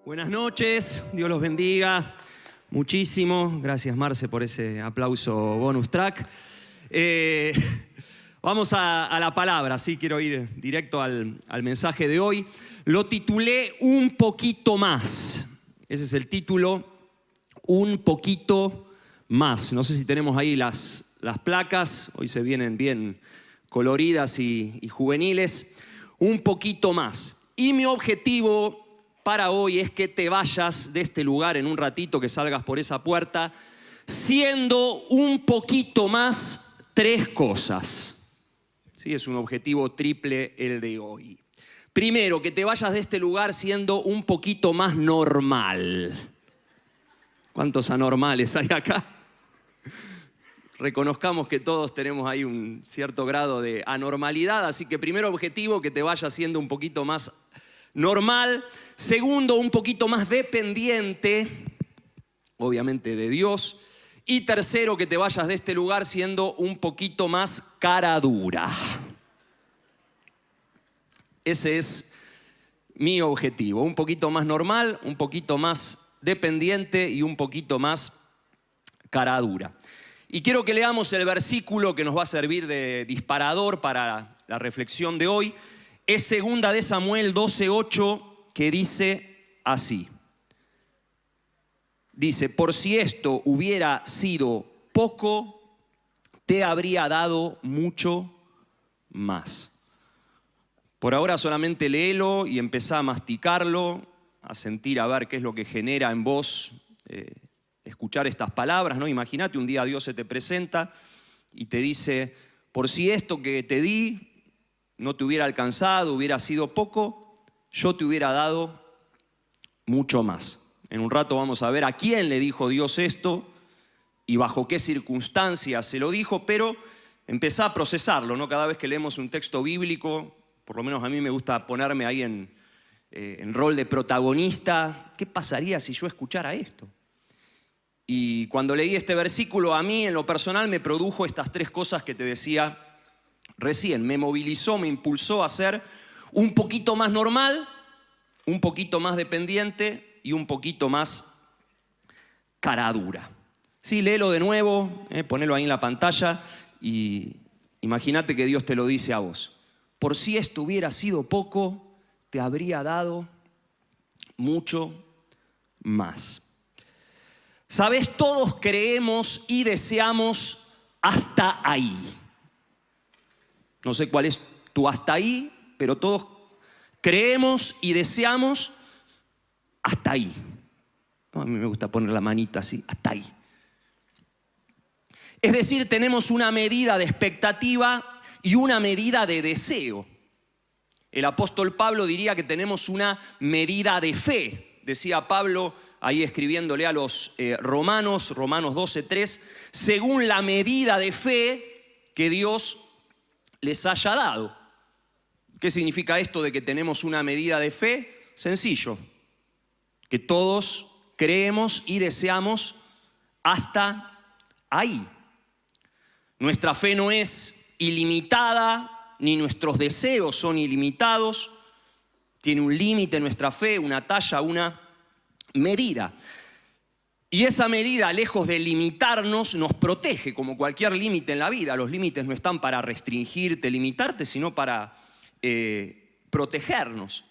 Buenas noches, Dios los bendiga muchísimo. Gracias, Marce, por ese aplauso bonus track. Vamos a la palabra, sí, quiero ir directo al mensaje de hoy. Lo titulé Un poquito más. Ese es el título, Un poquito más. No sé si tenemos ahí las placas, hoy se vienen bien coloridas y juveniles. Un poquito más. Y mi objetivo para hoy es que te vayas de este lugar en un ratito, que salgas por esa puerta, siendo un poquito más tres cosas. Sí, es un objetivo triple el de hoy. Primero, que te vayas de este lugar siendo un poquito más normal. ¿Cuántos anormales hay acá? Reconozcamos que todos tenemos ahí un cierto grado de anormalidad, así que primero objetivo, que te vayas siendo un poquito más normal. Segundo, un poquito más dependiente, obviamente, de Dios. Y tercero, que te vayas de este lugar siendo un poquito más cara dura. Ese es mi objetivo. Un poquito más normal, un poquito más dependiente y un poquito más cara dura. Y quiero que leamos el versículo que nos va a servir de disparador para la reflexión de hoy. Es 2 de Samuel 12:8, que dice así. Dice: por si esto hubiera sido poco, te habría dado mucho más. Por ahora solamente léelo y empezá a masticarlo, a sentir a ver qué es lo que genera en vos escuchar estas palabras, ¿no? Imagínate, un día Dios se te presenta y te dice: por si esto que te di no te hubiera alcanzado, hubiera sido poco, yo te hubiera dado mucho más. En un rato vamos a ver a quién le dijo Dios esto y bajo qué circunstancias se lo dijo, pero empezá a procesarlo, ¿no? Cada vez que leemos un texto bíblico, por lo menos a mí me gusta ponerme ahí en rol de protagonista. ¿Qué pasaría si yo escuchara esto? Y cuando leí este versículo, a mí en lo personal me produjo estas tres cosas que te decía recién. Me movilizó, me impulsó a ser un poquito más normal, un poquito más dependiente y un poquito más cara dura. Sí, léelo de nuevo, ponelo ahí en la pantalla y imagínate que Dios te lo dice a vos. Por si esto hubiera sido poco, te habría dado mucho más. ¿Sabes? Todos creemos y deseamos hasta ahí. No sé cuál es tu hasta ahí, pero todos creemos y deseamos hasta ahí. A mí me gusta poner la manita así, hasta ahí. Es decir, tenemos una medida de expectativa y una medida de deseo. El apóstol Pablo diría que tenemos una medida de fe. Decía Pablo, ahí escribiéndole a los Romanos 12:3, según la medida de fe que Dios les haya dado. ¿Qué significa esto de que tenemos una medida de fe? Sencillo, que todos creemos y deseamos hasta ahí. Nuestra fe no es ilimitada, ni nuestros deseos son ilimitados. Tiene un límite nuestra fe, una talla, una medida. Y esa medida, lejos de limitarnos, nos protege, como cualquier límite en la vida. Los límites no están para restringirte, limitarte, sino para protegernos.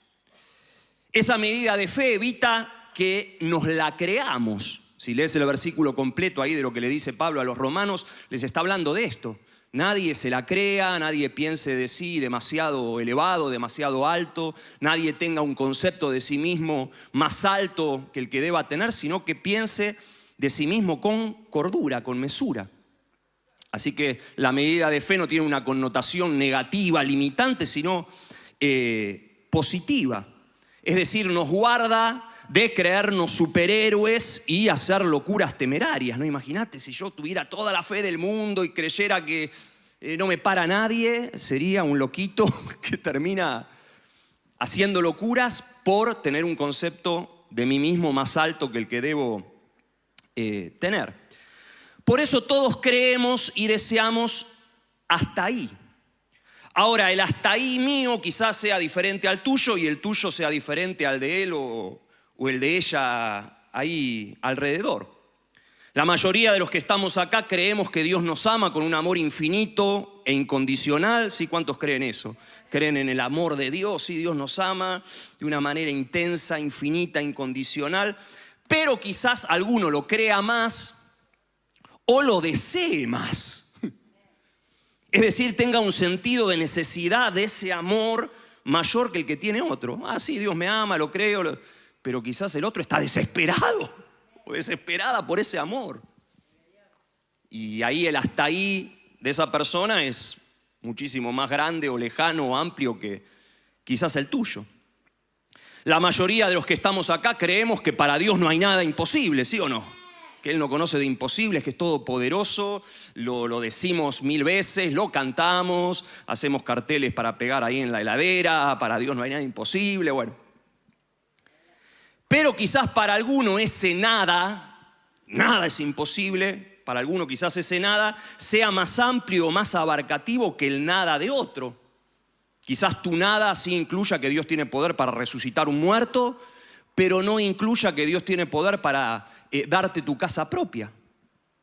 Esa medida de fe evita que nos la creamos. Si lees el versículo completo ahí de lo que le dice Pablo a los romanos, les está hablando de esto. Nadie se la crea, nadie piense de sí demasiado elevado, demasiado alto, nadie tenga un concepto de sí mismo más alto que el que deba tener, sino que piense de sí mismo con cordura, con mesura. Así que la medida de fe no tiene una connotación negativa, limitante, sino positiva. Es decir, nos guarda de creernos superhéroes y hacer locuras temerarias, ¿no? Imagínate, si yo tuviera toda la fe del mundo y creyera que no me para nadie, sería un loquito que termina haciendo locuras por tener un concepto de mí mismo más alto que el que debo tener. Por eso todos creemos y deseamos hasta ahí. Ahora, el hasta ahí mío quizás sea diferente al tuyo y el tuyo sea diferente al de él o o el de ella ahí alrededor. La mayoría de los que estamos acá creemos que Dios nos ama con un amor infinito e incondicional. ¿Sí? ¿Cuántos creen eso? ¿Creen en el amor de Dios? Sí, Dios nos ama de una manera intensa, infinita, incondicional. Pero quizás alguno lo crea más o lo desee más. Es decir, tenga un sentido de necesidad de ese amor mayor que el que tiene otro. Ah, sí, Dios me ama, lo creo, pero quizás el otro está desesperado o desesperada por ese amor. Y ahí el hasta ahí de esa persona es muchísimo más grande o lejano o amplio que quizás el tuyo. La mayoría de los que estamos acá creemos que para Dios no hay nada imposible, ¿sí o no? Que Él no conoce de imposibles, que es todopoderoso, lo decimos 1000 veces, lo cantamos, hacemos carteles para pegar ahí en la heladera, para Dios no hay nada imposible, bueno. Pero quizás para alguno ese nada es imposible, para alguno quizás ese nada sea más amplio o más abarcativo que el nada de otro. Quizás tu nada sí incluya que Dios tiene poder para resucitar un muerto, pero no incluya que Dios tiene poder para darte tu casa propia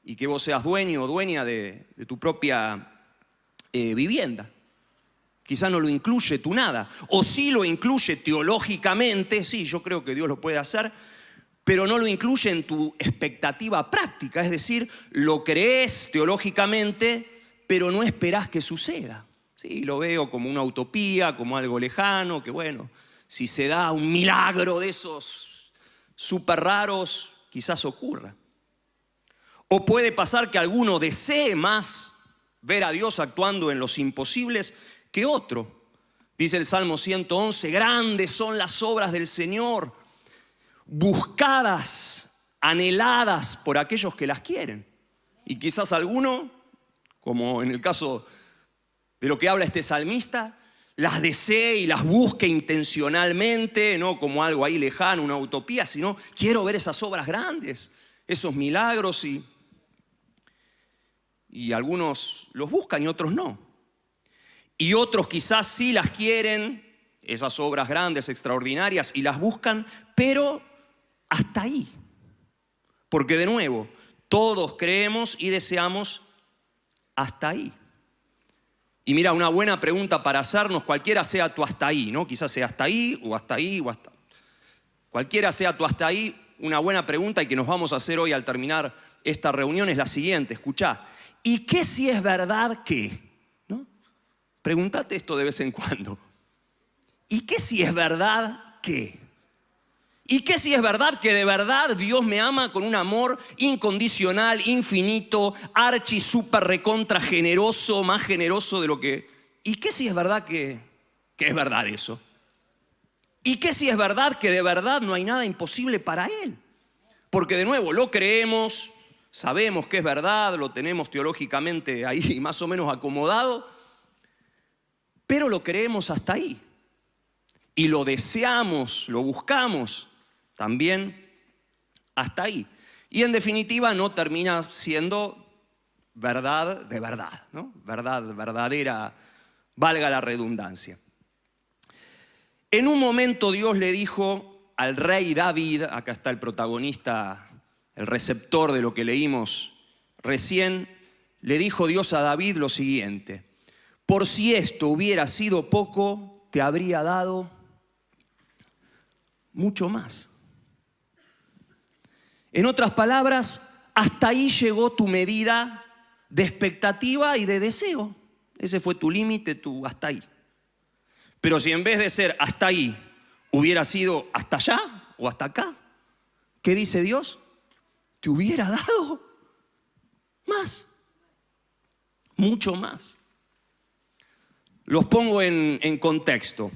y que vos seas dueño o dueña de tu propia vivienda. Quizás no lo incluye tu nada, o sí lo incluye teológicamente, sí, yo creo que Dios lo puede hacer, pero no lo incluye en tu expectativa práctica, es decir, lo crees teológicamente, pero no esperás que suceda. Sí, lo veo como una utopía, como algo lejano, que bueno, si se da un milagro de esos súper raros, quizás ocurra. O puede pasar que alguno desee más ver a Dios actuando en los imposibles que otro. Dice el Salmo 111, grandes son las obras del Señor, buscadas, anheladas por aquellos que las quieren. Y quizás alguno, como en el caso de lo que habla este salmista, las desee y las busque intencionalmente, no como algo ahí lejano, una utopía, sino quiero ver esas obras grandes, esos milagros y algunos los buscan y otros no. Y otros quizás sí las quieren, esas obras grandes, extraordinarias, y las buscan, pero hasta ahí. Porque de nuevo, todos creemos y deseamos hasta ahí. Y mira, una buena pregunta para hacernos, cualquiera sea tu hasta ahí, ¿no? Quizás sea hasta ahí o hasta ahí o hasta... Cualquiera sea tu hasta ahí, una buena pregunta y que nos vamos a hacer hoy al terminar esta reunión es la siguiente, escuchá. ¿Y qué si es verdad que? ¿No? Pregúntate esto de vez en cuando. ¿Y qué si es verdad que? ¿Y qué si es verdad que de verdad Dios me ama con un amor incondicional, infinito, archi, súper recontra generoso, más generoso de lo que... ¿Y qué si es verdad que es verdad eso? ¿Y qué si es verdad que de verdad no hay nada imposible para Él? Porque de nuevo, lo creemos, sabemos que es verdad, lo tenemos teológicamente ahí más o menos acomodado, pero lo creemos hasta ahí. Y lo deseamos, lo buscamos también hasta ahí. Y en definitiva no termina siendo verdad de verdad, ¿no? Verdad verdadera, valga la redundancia. En un momento Dios le dijo al rey David, acá está el protagonista, el receptor de lo que leímos recién, le dijo Dios a David lo siguiente: por si esto hubiera sido poco, te habría dado mucho más. En otras palabras, hasta ahí llegó tu medida de expectativa y de deseo. Ese fue tu límite, tu hasta ahí. Pero si en vez de ser hasta ahí hubiera sido hasta allá o hasta acá, ¿qué dice Dios? Te hubiera dado más, mucho más. Los pongo en contexto.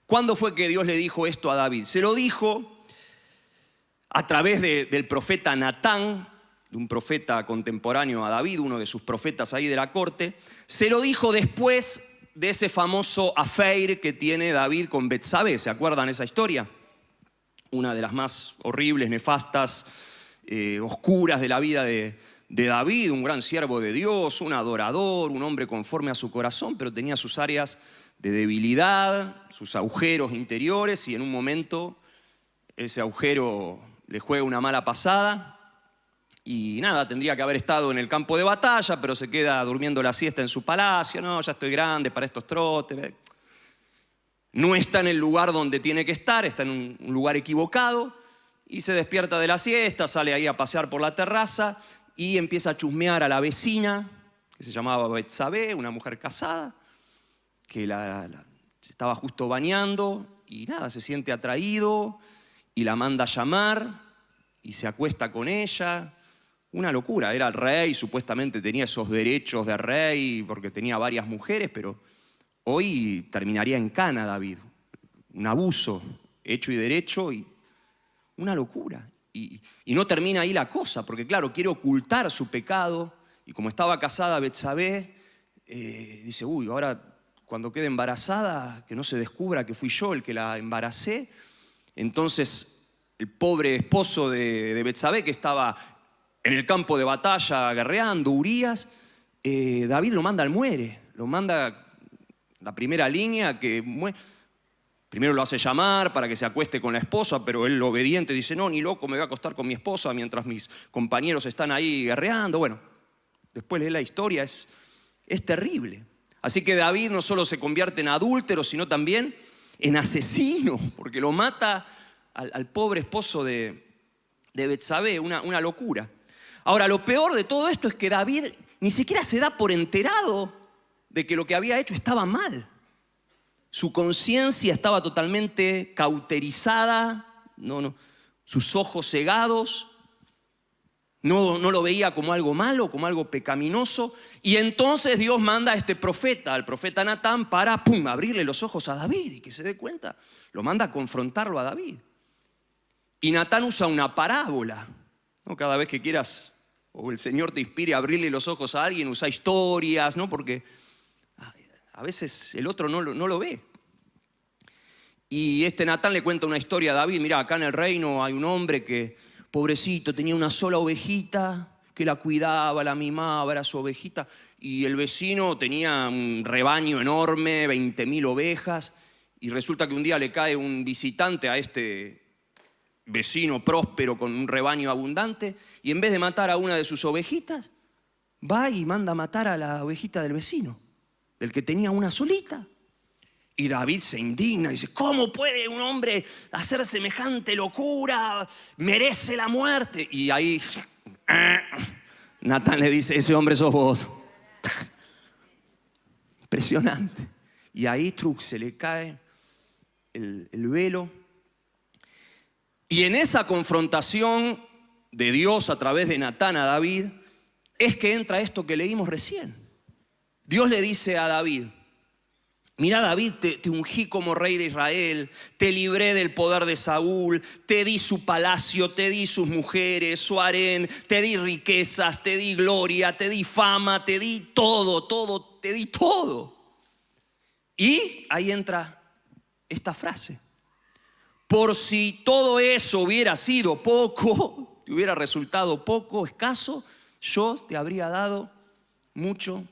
¿Cuándo fue que Dios le dijo esto a David? Se lo dijo a través del profeta Natán, de un profeta contemporáneo a David, uno de sus profetas ahí de la corte. Se lo dijo después de ese famoso affair que tiene David con Betsabé. ¿Se acuerdan esa historia? Una de las más horribles, nefastas, oscuras de la vida de David, un gran siervo de Dios, un adorador, un hombre conforme a su corazón, pero tenía sus áreas de debilidad, sus agujeros interiores, y en un momento ese agujero le juega una mala pasada y nada, tendría que haber estado en el campo de batalla, pero se queda durmiendo la siesta en su palacio. No, ya estoy grande para estos trotes. No está en el lugar donde tiene que estar, está en un lugar equivocado y se despierta de la siesta, sale ahí a pasear por la terraza y empieza a chusmear a la vecina, que se llamaba Betsabé, una mujer casada, que se estaba justo bañando y nada, se siente atraído y la manda a llamar y se acuesta con ella. Una locura, era el rey, supuestamente tenía esos derechos de rey porque tenía varias mujeres, pero hoy terminaría en cana David. Un abuso hecho y derecho y una locura. Y no termina ahí la cosa, porque claro, quiere ocultar su pecado y como estaba casada Betsabé, dice, uy, ahora cuando quede embarazada, que no se descubra que fui yo el que la embaracé. Entonces el pobre esposo de Betsabé, que estaba en el campo de batalla guerreando, Urías, David lo manda al muere, lo manda la primera línea que muere. Primero lo hace llamar para que se acueste con la esposa, pero él obediente dice, no, ni loco me voy a acostar con mi esposa mientras mis compañeros están ahí guerreando. Bueno, después leer la historia, es terrible. Así que David no solo se convierte en adúltero, sino también en asesino, porque lo mata al pobre esposo de Betsabé, una locura. Ahora, lo peor de todo esto es que David ni siquiera se da por enterado de que lo que había hecho estaba mal. Su conciencia estaba totalmente cauterizada, sus ojos cegados, no lo veía como algo malo, como algo pecaminoso. Y entonces Dios manda a este profeta, al profeta Natán, para abrirle los ojos a David y que se dé cuenta. Lo manda a confrontarlo a David. Y Natán usa una parábola, ¿no? Cada vez que quieras, o el Señor te inspire a abrirle los ojos a alguien, usa historias, ¿no? Porque a veces el otro no lo ve. Y Natán le cuenta una historia a David. Mirá, acá en el reino hay un hombre que, pobrecito, tenía una sola ovejita, que la cuidaba, la mimaba, era su ovejita. Y el vecino tenía un rebaño enorme, 20.000 ovejas. Y resulta que un día le cae un visitante a este vecino próspero con un rebaño abundante. Y en vez de matar a una de sus ovejitas, va y manda a matar a la ovejita del vecino, del que tenía una solita. Y David se indigna y dice, ¿cómo puede un hombre hacer semejante locura? Merece la muerte. Y ahí Natán le dice, ese hombre sos vos. Impresionante. Y ahí se le cae el velo. Y en esa confrontación de Dios a través de Natán a David, es que entra esto que leímos recién. Dios le dice a David, mira David, te ungí como rey de Israel, te libré del poder de Saúl, te di su palacio, te di sus mujeres, su harén, te di riquezas, te di gloria, te di fama, te di todo, te di todo. Y ahí entra esta frase. Por si todo eso hubiera sido poco, te hubiera resultado poco, escaso, yo te habría dado mucho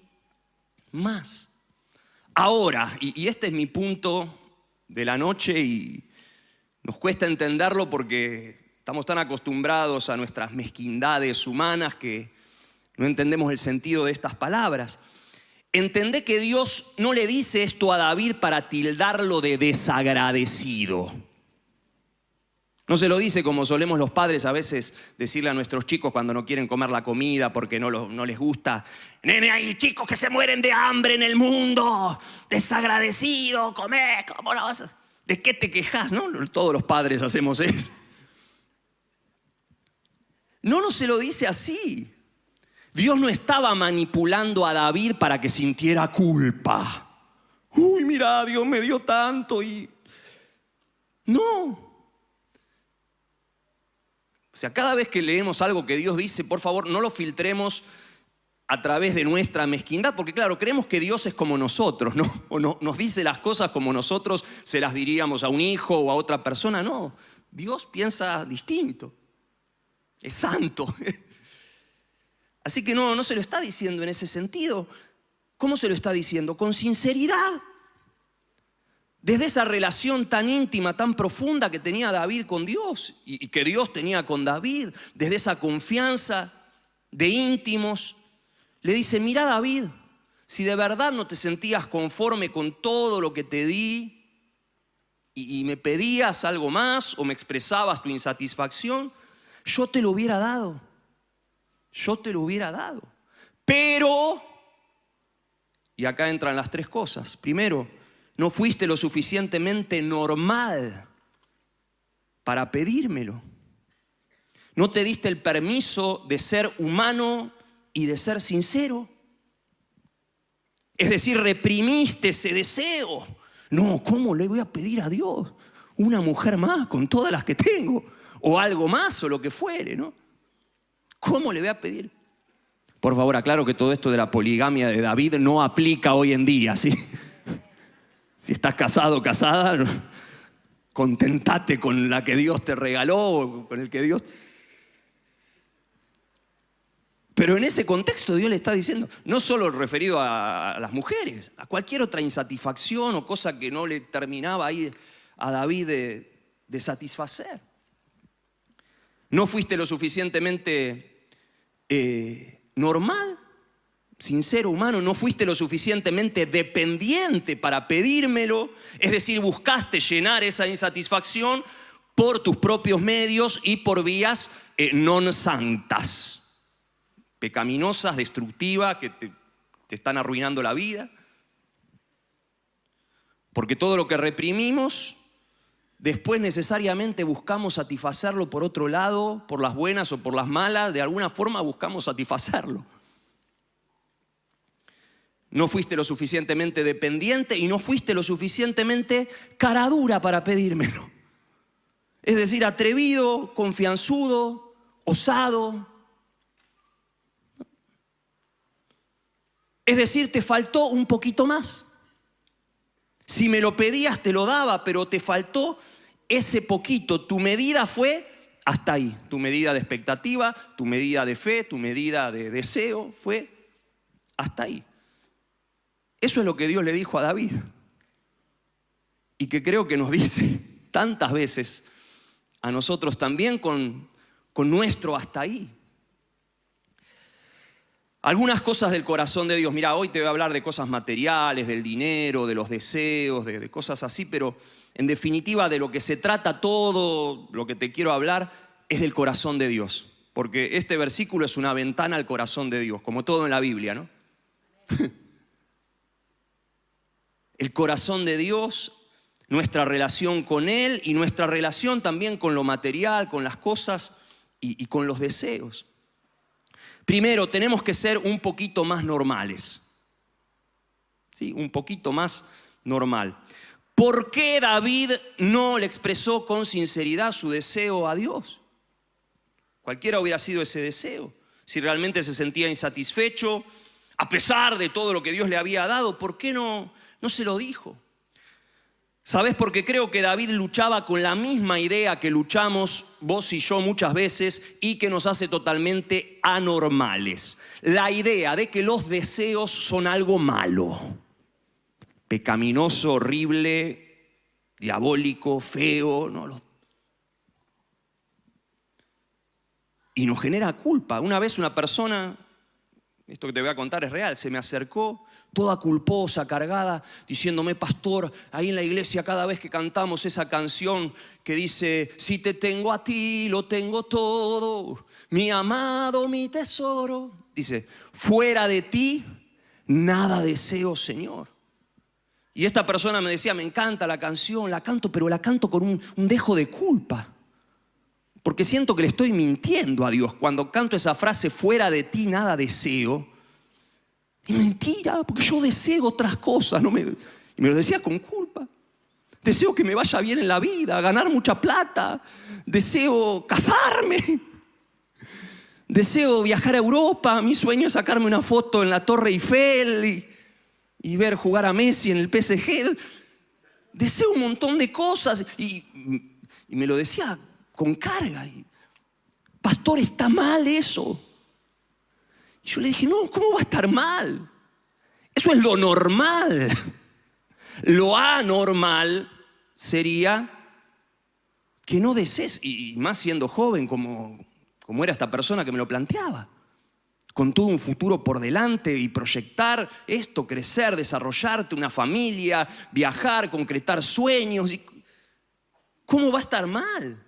más. Ahora, y este es mi punto de la noche y nos cuesta entenderlo porque estamos tan acostumbrados a nuestras mezquindades humanas que no entendemos el sentido de estas palabras. Entendé que Dios no le dice esto a David para tildarlo de desagradecido. No se lo dice como solemos los padres a veces decirle a nuestros chicos cuando no quieren comer la comida porque no les gusta. Nene, hay chicos que se mueren de hambre en el mundo. Desagradecido, comé, ¿cómo no vas? ¿De qué te quejas? ¿No? Todos los padres hacemos eso. No se lo dice así. Dios no estaba manipulando a David para que sintiera culpa. Uy, mira, Dios me dio tanto y... No. O sea, cada vez que leemos algo que Dios dice, por favor, no lo filtremos a través de nuestra mezquindad, porque claro, creemos que Dios es como nosotros, ¿no? O no, nos dice las cosas como nosotros se las diríamos a un hijo o a otra persona. No, Dios piensa distinto, es santo. Así que no se lo está diciendo en ese sentido. ¿Cómo se lo está diciendo? Con sinceridad. Desde esa relación tan íntima, tan profunda que tenía David con Dios y que Dios tenía con David, desde esa confianza de íntimos, le dice, mira David, si de verdad no te sentías conforme con todo lo que te di y me pedías algo más o me expresabas tu insatisfacción, yo te lo hubiera dado. Yo te lo hubiera dado. Pero, y acá entran las tres cosas. Primero, no fuiste lo suficientemente normal para pedírmelo. No te diste el permiso de ser humano y de ser sincero. Es decir, reprimiste ese deseo. No, ¿cómo le voy a pedir a Dios una mujer más con todas las que tengo? O algo más o lo que fuere, ¿no? ¿Cómo le voy a pedir? Por favor, aclaro que todo esto de la poligamia de David no aplica hoy en día, ¿sí? Si estás casado o casada, contentate con la que Dios te regaló, con el que Dios... Pero en ese contexto Dios le está diciendo, no solo referido a las mujeres, a cualquier otra insatisfacción o cosa que no le terminaba ahí a David de satisfacer. No fuiste lo suficientemente normal, sincero, humano, no fuiste lo suficientemente dependiente para pedírmelo, es decir, buscaste llenar esa insatisfacción por tus propios medios y por vías non santas, pecaminosas, destructivas, que te están arruinando la vida. Porque todo lo que reprimimos, después necesariamente buscamos satisfacerlo por otro lado, por las buenas o por las malas, de alguna forma buscamos satisfacerlo. No fuiste lo suficientemente dependiente y no fuiste lo suficientemente cara dura para pedírmelo. Es decir, atrevido, confianzudo, osado. Es decir, te faltó un poquito más. Si me lo pedías te lo daba, pero te faltó ese poquito. Tu medida fue hasta ahí. Tu medida de expectativa, tu medida de fe, tu medida de deseo fue hasta ahí. Eso es lo que Dios le dijo a David. Y que creo que nos dice tantas veces a nosotros también con nuestro hasta ahí. Algunas cosas del corazón de Dios. Mira, hoy te voy a hablar de cosas materiales, del dinero, de los deseos, de cosas así, pero en definitiva de lo que se trata todo, lo que te quiero hablar, es del corazón de Dios. Porque este versículo es una ventana al corazón de Dios, como todo en la Biblia, ¿no? El corazón de Dios, nuestra relación con Él y nuestra relación también con lo material, con las cosas y con los deseos. Primero, tenemos que ser un poquito más normales. ¿Sí? Un poquito más normal. ¿Por qué David no le expresó con sinceridad su deseo a Dios? Cualquiera hubiera sido ese deseo. Si realmente se sentía insatisfecho, a pesar de todo lo que Dios le había dado, ¿por qué no se lo dijo? ¿Sabes? Porque creo que David luchaba con la misma idea que luchamos vos y yo muchas veces y que nos hace totalmente anormales. La idea de que los deseos son algo malo, pecaminoso, horrible, diabólico, feo, ¿no? Y nos genera culpa. Una vez una persona, esto que te voy a contar es real, se me acercó toda culposa, cargada, diciéndome, pastor, ahí en la iglesia cada vez que cantamos esa canción que dice, si te tengo a ti, lo tengo todo, mi amado, mi tesoro. Dice, fuera de ti, nada deseo, Señor. Y esta persona me decía, me encanta la canción, la canto, pero la canto con un dejo de culpa. Porque siento que le estoy mintiendo a Dios cuando canto esa frase, fuera de ti, nada deseo. Es mentira, porque yo deseo otras cosas. Y me lo decía con culpa. Deseo que me vaya bien en la vida, ganar mucha plata. Deseo casarme. Deseo viajar a Europa. Mi sueño es sacarme una foto en la Torre Eiffel y ver jugar a Messi en el PSG. Deseo un montón de cosas. Y me lo decía con carga. Pastor, está mal eso. Y yo le dije, no, ¿cómo va a estar mal? Eso es lo normal. Lo anormal sería que no desees, y más siendo joven como era esta persona que me lo planteaba, con todo un futuro por delante y proyectar esto, crecer, desarrollarte, una familia, viajar, concretar sueños. ¿Cómo va a estar mal?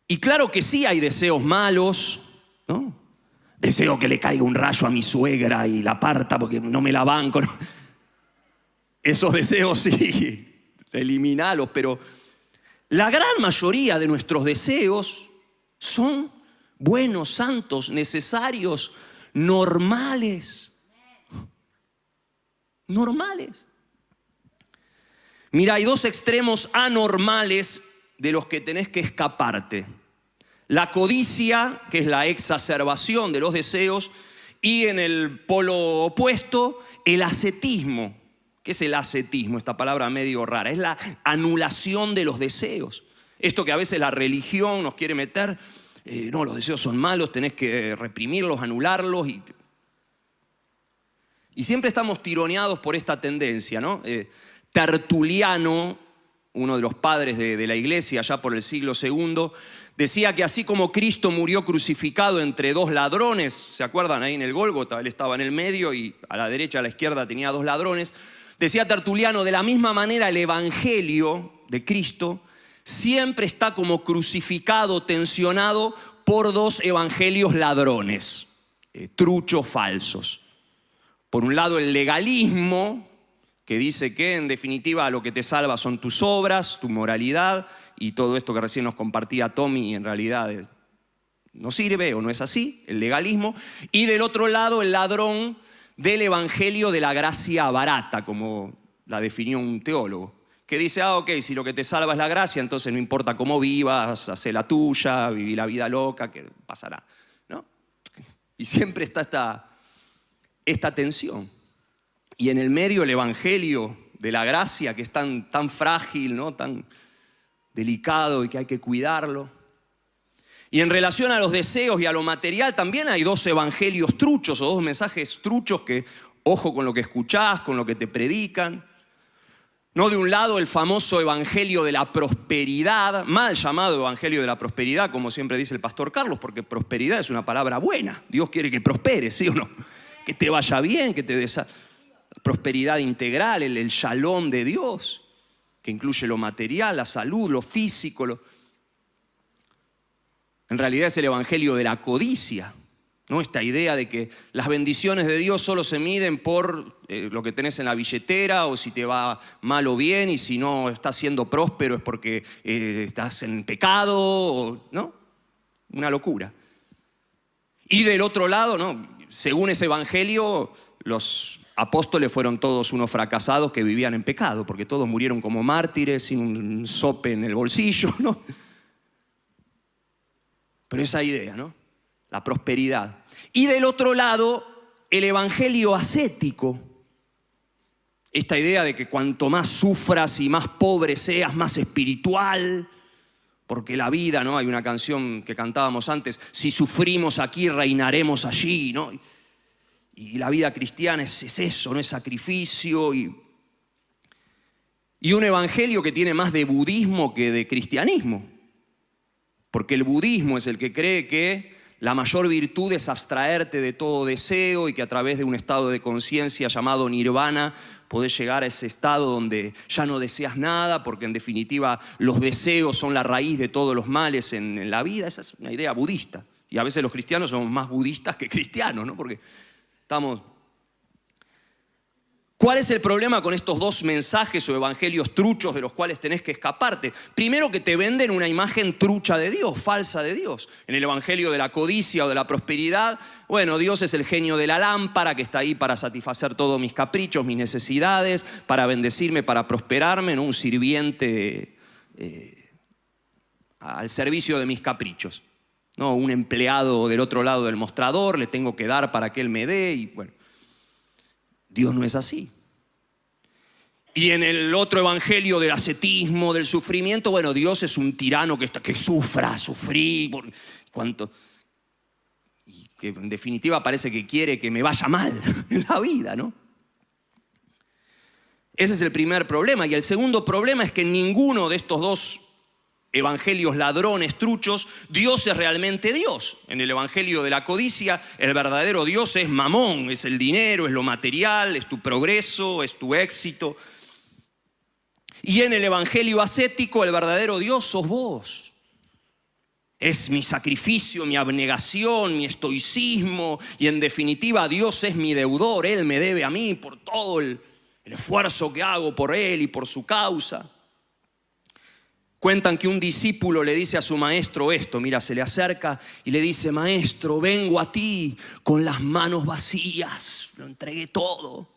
Y claro que sí hay deseos malos, ¿no? Deseo que le caiga un rayo a mi suegra y la parta porque no me la banco, ¿no? Esos deseos sí, eliminalos, pero la gran mayoría de nuestros deseos son buenos, santos, necesarios, normales. Normales. Mira, hay dos extremos anormales de los que tenés que escaparte. La codicia, que es la exacerbación de los deseos, y en el polo opuesto, el ascetismo. ¿Qué es el ascetismo? Esta palabra medio rara. Es la anulación de los deseos. Esto que a veces la religión nos quiere meter, no, los deseos son malos, tenés que reprimirlos, anularlos. Y siempre estamos tironeados por esta tendencia, ¿no? Tertuliano, uno de los padres de la iglesia, allá por el siglo II, decía que así como Cristo murió crucificado entre dos ladrones, ¿se acuerdan ahí en el Gólgota? Él estaba en el medio y a la derecha, a la izquierda tenía dos ladrones. Decía Tertuliano, de la misma manera el evangelio de Cristo siempre está como crucificado, tensionado por dos evangelios ladrones, truchos, falsos. Por un lado el legalismo, que dice que en definitiva lo que te salva son tus obras, tu moralidad y todo esto que recién nos compartía Tommy en realidad no sirve o no es así, el legalismo. Y del otro lado el ladrón del evangelio de la gracia barata, como la definió un teólogo, que dice, ok, si lo que te salva es la gracia, entonces no importa cómo vivas, hacé la tuya, viví la vida loca, que pasará, ¿no? Y siempre está esta tensión. Y en el medio el evangelio de la gracia, que es tan frágil, ¿no? Tan delicado y que hay que cuidarlo. Y en relación a los deseos y a lo material también hay dos evangelios truchos o dos mensajes truchos que, ojo con lo que escuchás, con lo que te predican. No, de un lado el famoso evangelio de la prosperidad, mal llamado evangelio de la prosperidad, como siempre dice el pastor Carlos, porque prosperidad es una palabra buena. Dios quiere que prosperes, ¿sí o no? Que te vaya bien, que te prosperidad integral, el shalom de Dios, que incluye lo material, la salud, lo físico. En realidad es el evangelio de la codicia, ¿no? Esta idea de que las bendiciones de Dios solo se miden por lo que tenés en la billetera o si te va mal o bien, y si no estás siendo próspero es porque estás en pecado, ¿no? Una locura. Y del otro lado, ¿no? Según ese evangelio, los apóstoles fueron todos unos fracasados que vivían en pecado, porque todos murieron como mártires sin un sope en el bolsillo, ¿no? Pero esa idea, ¿no? La prosperidad. Y del otro lado, el evangelio ascético. Esta idea de que cuanto más sufras y más pobre seas, más espiritual, porque la vida, ¿no? Hay una canción que cantábamos antes, si sufrimos aquí, reinaremos allí, ¿no? Y la vida cristiana es eso, no es sacrificio. Y un evangelio que tiene más de budismo que de cristianismo. Porque el budismo es el que cree que la mayor virtud es abstraerte de todo deseo y que a través de un estado de conciencia llamado nirvana podés llegar a ese estado donde ya no deseas nada, porque en definitiva los deseos son la raíz de todos los males en la vida. Esa es una idea budista. Y a veces los cristianos somos más budistas que cristianos, ¿no? Porque estamos... ¿Cuál es el problema con estos dos mensajes o evangelios truchos de los cuales tenés que escaparte? Primero, que te venden una imagen trucha de Dios, falsa de Dios. En el evangelio de la codicia o de la prosperidad, bueno, Dios es el genio de la lámpara que está ahí para satisfacer todos mis caprichos, mis necesidades, para bendecirme, para prosperarme, ¿no? Un sirviente al servicio de mis caprichos. ¿No? Un empleado del otro lado del mostrador, le tengo que dar para que Él me dé y bueno. Dios no es así. Y en el otro evangelio del ascetismo, del sufrimiento, bueno, Dios es un tirano que sufrí, cuánto, y que en definitiva parece que quiere que me vaya mal en la vida, ¿no? Ese es el primer problema. Y el segundo problema es que en ninguno de estos dos evangelios ladrones, truchos, Dios es realmente Dios. En el evangelio de la codicia, el verdadero Dios es Mamón, es el dinero, es lo material, es tu progreso, es tu éxito. Y en el evangelio ascético, el verdadero Dios sos vos. Es mi sacrificio, mi abnegación, mi estoicismo, y en definitiva Dios es mi deudor. Él me debe a mí por todo el esfuerzo que hago por Él y por su causa. Cuentan que un discípulo le dice a su maestro esto, mira, se le acerca y le dice: maestro, vengo a ti con las manos vacías, lo entregué todo.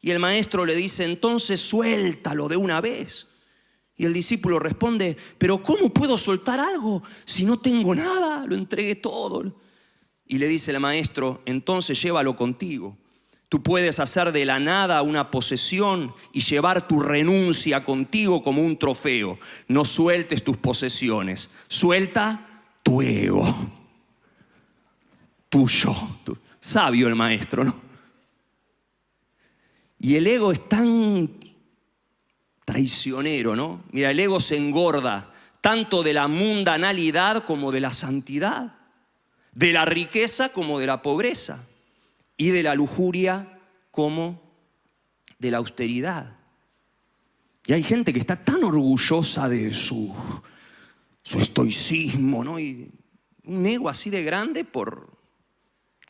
Y el maestro le dice: entonces suéltalo de una vez. Y el discípulo responde: pero ¿cómo puedo soltar algo si no tengo nada? Lo entregué todo. Y le dice el maestro: entonces llévalo contigo. Tú puedes hacer de la nada una posesión y llevar tu renuncia contigo como un trofeo. No sueltes tus posesiones, suelta tu ego. Tuyo. Sabio el maestro, ¿no? Y el ego es tan traicionero, ¿no? Mira, el ego se engorda tanto de la mundanalidad como de la santidad, de la riqueza como de la pobreza, y de la lujuria como de la austeridad. Y hay gente que está tan orgullosa de su estoicismo, ¿no? Y un ego así de grande por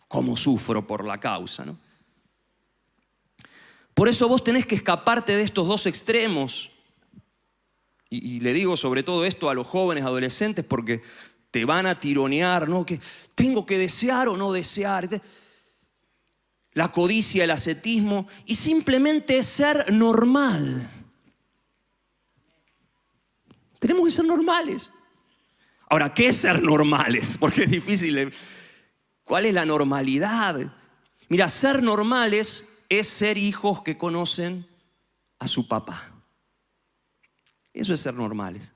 cómo sufro por la causa, ¿no? Por eso vos tenés que escaparte de estos dos extremos. Y le digo sobre todo esto a los jóvenes, adolescentes, porque te van a tironear, ¿no? Que tengo que desear o no desear. La codicia, el ascetismo, y simplemente ser normal. Tenemos que ser normales. Ahora, ¿qué es ser normales? Porque es difícil. ¿Cuál es la normalidad? Mira, ser normales es ser hijos que conocen a su papá. Eso es ser normales.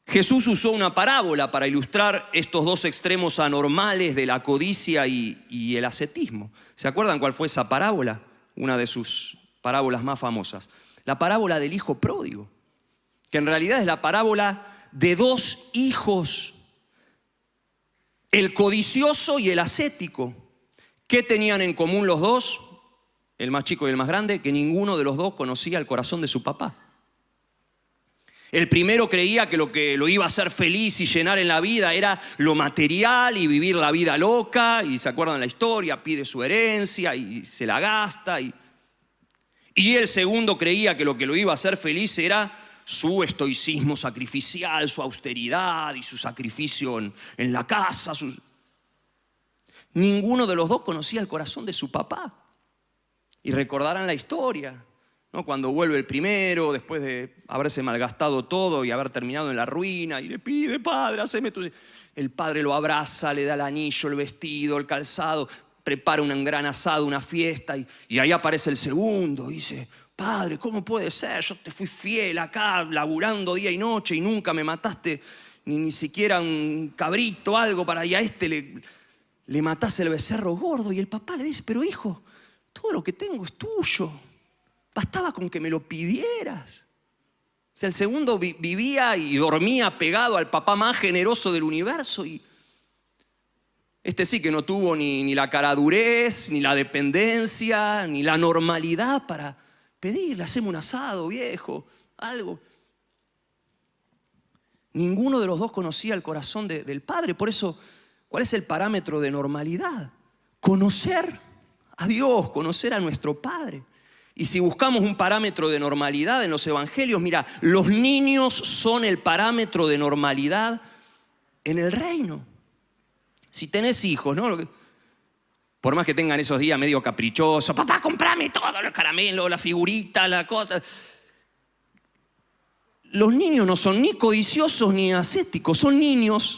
Jesús usó una parábola para ilustrar estos dos extremos anormales de la codicia y el ascetismo. ¿Se acuerdan cuál fue esa parábola? Una de sus parábolas más famosas. La parábola del hijo pródigo, que en realidad es la parábola de dos hijos, el codicioso y el ascético. ¿Qué tenían en común los dos? El más chico y el más grande, que ninguno de los dos conocía el corazón de su papá. El primero creía que lo iba a hacer feliz y llenar en la vida era lo material y vivir la vida loca. Y se acuerdan la historia, pide su herencia y se la gasta. Y el segundo creía que lo iba a hacer feliz era su estoicismo sacrificial, su austeridad y su sacrificio en la casa. Ninguno de los dos conocía el corazón de su papá. Y recordarán la historia, ¿no? Cuando vuelve el primero, después de haberse malgastado todo y haber terminado en la ruina, y le pide: padre, haceme tu... El padre lo abraza, le da el anillo, el vestido, el calzado, prepara un gran asado, una fiesta, y ahí aparece el segundo y dice: padre, ¿cómo puede ser? Yo te fui fiel acá, laburando día y noche, y nunca me mataste ni siquiera un cabrito, algo, y a este le mataste el becerro gordo. Y el papá le dice: pero hijo, todo lo que tengo es tuyo. Bastaba con que me lo pidieras. O sea, el segundo vivía y dormía pegado al papá más generoso del universo. Y este sí que no tuvo ni la caradurez, ni la dependencia, ni la normalidad para pedirle: haceme un asado, viejo, algo. Ninguno de los dos conocía el corazón del Padre. Por eso, ¿cuál es el parámetro de normalidad? Conocer a Dios, conocer a nuestro Padre. Y si buscamos un parámetro de normalidad en los evangelios, mira, los niños son el parámetro de normalidad en el reino. Si tenés hijos, ¿no? Por más que tengan esos días medio caprichosos: papá, comprame todo, los caramelos, la figurita, la cosa. Los niños no son ni codiciosos ni ascéticos, son niños,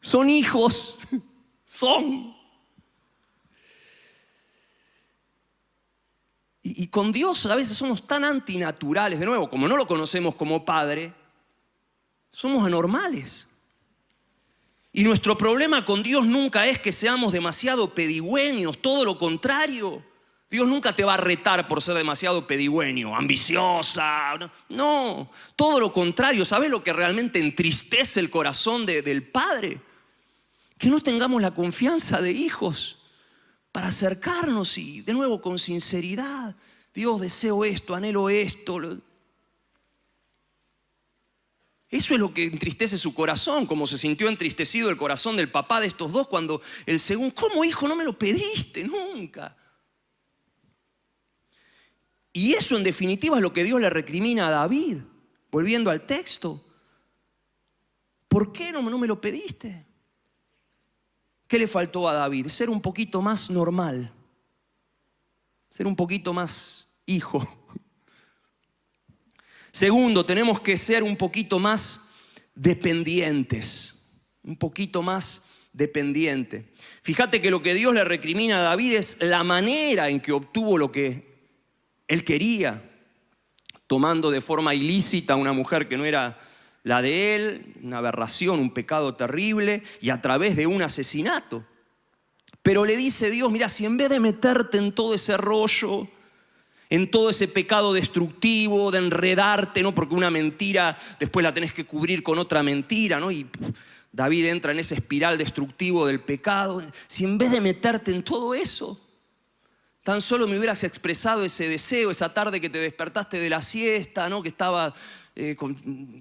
son hijos, son. Y con Dios a veces somos tan antinaturales. De nuevo, como no lo conocemos como Padre, somos anormales. Y nuestro problema con Dios nunca es que seamos demasiado pedigüeños, todo lo contrario. Dios nunca te va a retar por ser demasiado pedigüeño, ambiciosa. No, todo lo contrario. ¿Sabes lo que realmente entristece el corazón del Padre? Que no tengamos la confianza de hijos para acercarnos y de nuevo con sinceridad. Dios, deseo esto, anhelo esto. Eso es lo que entristece su corazón, como se sintió entristecido el corazón del papá de estos dos cuando el segundo, ¿cómo hijo no me lo pediste nunca? Y eso en definitiva es lo que Dios le recrimina a David, volviendo al texto. ¿Por qué no me lo pediste? ¿Qué le faltó a David? Ser un poquito más normal, ser un poquito más hijo. Segundo, tenemos que ser un poquito más dependientes, un poquito más dependiente. Fíjate que lo que Dios le recrimina a David es la manera en que obtuvo lo que él quería, tomando de forma ilícita a una mujer que no era la de él, una aberración, un pecado terrible, y a través de un asesinato. Pero le dice Dios, mira, si en vez de meterte en todo ese rollo, en todo ese pecado destructivo, de enredarte, ¿no? Porque una mentira después la tenés que cubrir con otra mentira, ¿no? Y David entra en esa espiral destructivo del pecado. Si en vez de meterte en todo eso, tan solo me hubieras expresado ese deseo, esa tarde que te despertaste de la siesta, ¿no? Que estaba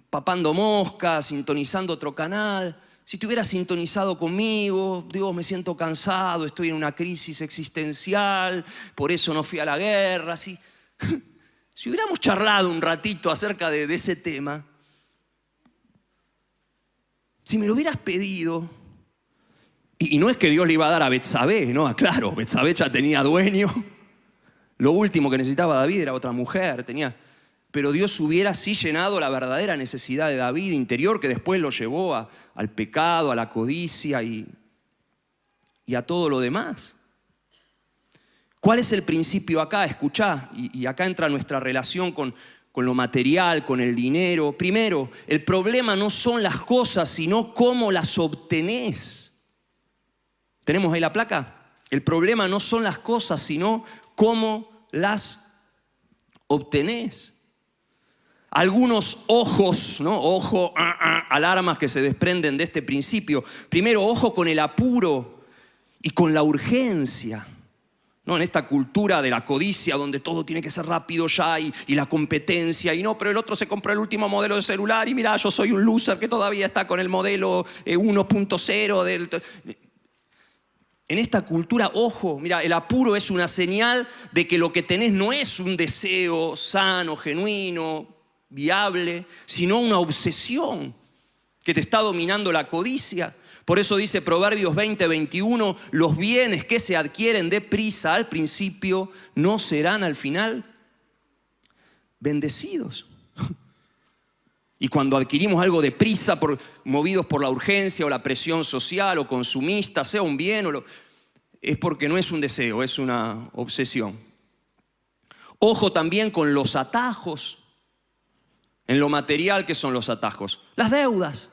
papando moscas, sintonizando otro canal. Si te hubieras sintonizado conmigo, Dios, me siento cansado, estoy en una crisis existencial, por eso no fui a la guerra. Si hubiéramos charlado un ratito acerca de ese tema, si me lo hubieras pedido, y no es que Dios le iba a dar a Betsabé, no, claro, Betsabé ya tenía dueño. Lo último que necesitaba David era otra mujer, pero Dios hubiera sí llenado la verdadera necesidad de David interior, que después lo llevó al pecado, a la codicia y a todo lo demás. ¿Cuál es el principio acá? Escuchá, y acá entra nuestra relación con lo material, con el dinero. Primero, el problema no son las cosas, sino cómo las obtenés. ¿Tenemos ahí la placa? El problema no son las cosas, sino cómo las obtenés. Algunos ojos, ¿no? Alarmas que se desprenden de este principio. Primero, ojo con el apuro y con la urgencia. ¿No? En esta cultura de la codicia donde todo tiene que ser rápido ya y la competencia y no, pero el otro se compró el último modelo de celular y mira, yo soy un loser que todavía está con el modelo 1.0 del... En esta cultura, ojo, mira, el apuro es una señal de que lo que tenés no es un deseo sano, genuino, viable, sino una obsesión que te está dominando la codicia. Por eso dice Proverbios 20:21, los bienes que se adquieren deprisa al principio no serán al final bendecidos. Y cuando adquirimos algo deprisa, movidos por la urgencia o la presión social o consumista, sea un bien es porque no es un deseo, es una obsesión. Ojo también con los atajos. En lo material, ¿qué son los atajos? Las deudas.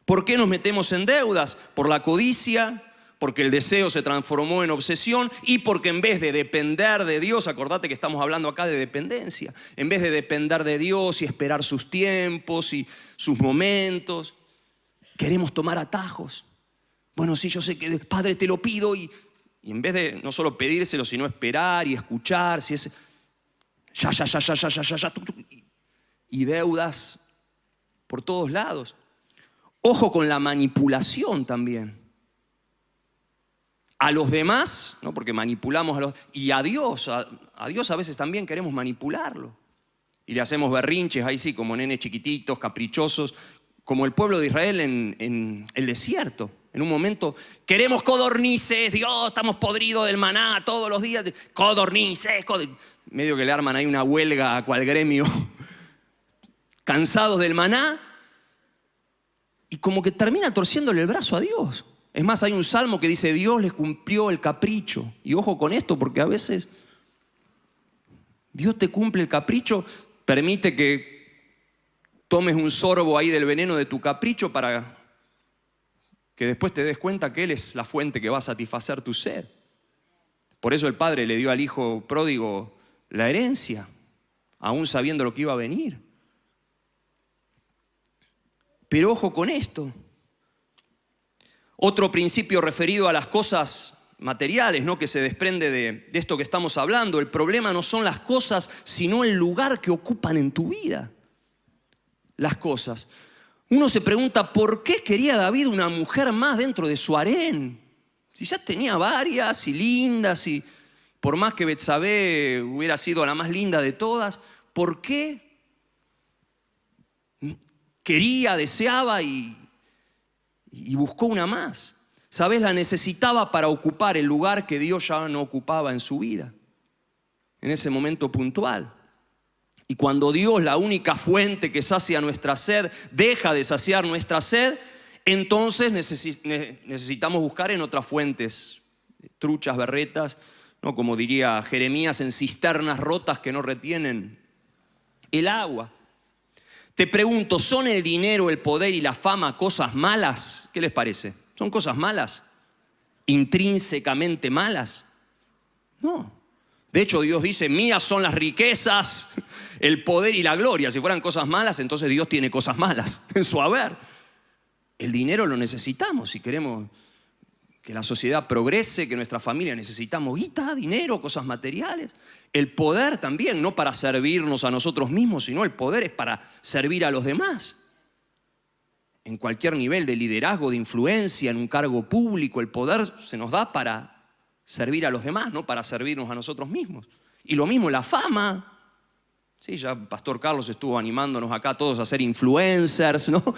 ¿Por qué nos metemos en deudas? Por la codicia, porque el deseo se transformó en obsesión y porque en vez de depender de Dios, acordate que estamos hablando acá de dependencia, en vez de depender de Dios y esperar sus tiempos y sus momentos, queremos tomar atajos. Bueno, sí, yo sé que Padre te lo pido y en vez de no solo pedírselo, sino esperar y escuchar, si es ya, y deudas por todos lados. Ojo con la manipulación también. A los demás, ¿no? Porque manipulamos y a Dios a veces también queremos manipularlo. Y le hacemos berrinches, ahí sí, como nenes chiquititos, caprichosos, como el pueblo de Israel en el desierto. En un momento, queremos codornices, Dios, estamos podridos del maná todos los días. Codornices, medio que le arman ahí una huelga a cual gremio. Cansados del maná. Y como que termina torciéndole el brazo a Dios. Es más, hay un salmo que dice, Dios les cumplió el capricho. Y ojo con esto, porque a veces Dios te cumple el capricho, permite que tomes un sorbo ahí del veneno de tu capricho para que después te des cuenta que Él es la fuente que va a satisfacer tu sed. Por eso el padre le dio al hijo pródigo la herencia, aún sabiendo lo que iba a venir. Pero ojo con esto. Otro principio referido a las cosas materiales, ¿no?, que se desprende de esto que estamos hablando. El problema no son las cosas, sino el lugar que ocupan en tu vida. Las cosas. Uno se pregunta, ¿por qué quería David una mujer más dentro de su harén? Si ya tenía varias y lindas, y por más que Betsabé hubiera sido la más linda de todas, ¿por qué quería, deseaba y buscó una más? ¿Sabes? La necesitaba para ocupar el lugar que Dios ya no ocupaba en su vida, en ese momento puntual. Y cuando Dios, la única fuente que sacia nuestra sed, deja de saciar nuestra sed, entonces necesitamos buscar en otras fuentes, truchas, berretas, ¿no?, como diría Jeremías, en cisternas rotas que no retienen el agua. Te pregunto, ¿son el dinero, el poder y la fama cosas malas? ¿Qué les parece? ¿Son cosas malas? ¿Intrínsecamente malas? No. De hecho, Dios dice, mías son las riquezas, el poder y la gloria. Si fueran cosas malas, entonces Dios tiene cosas malas en su haber. El dinero lo necesitamos si queremos que la sociedad progrese, que nuestra familia necesitamos guita, dinero, cosas materiales. El poder también, no para servirnos a nosotros mismos, sino el poder es para servir a los demás. En cualquier nivel de liderazgo, de influencia, en un cargo público, el poder se nos da para servir a los demás, no para servirnos a nosotros mismos. Y lo mismo la fama. Sí, ya Pastor Carlos estuvo animándonos acá a todos a ser influencers, ¿no?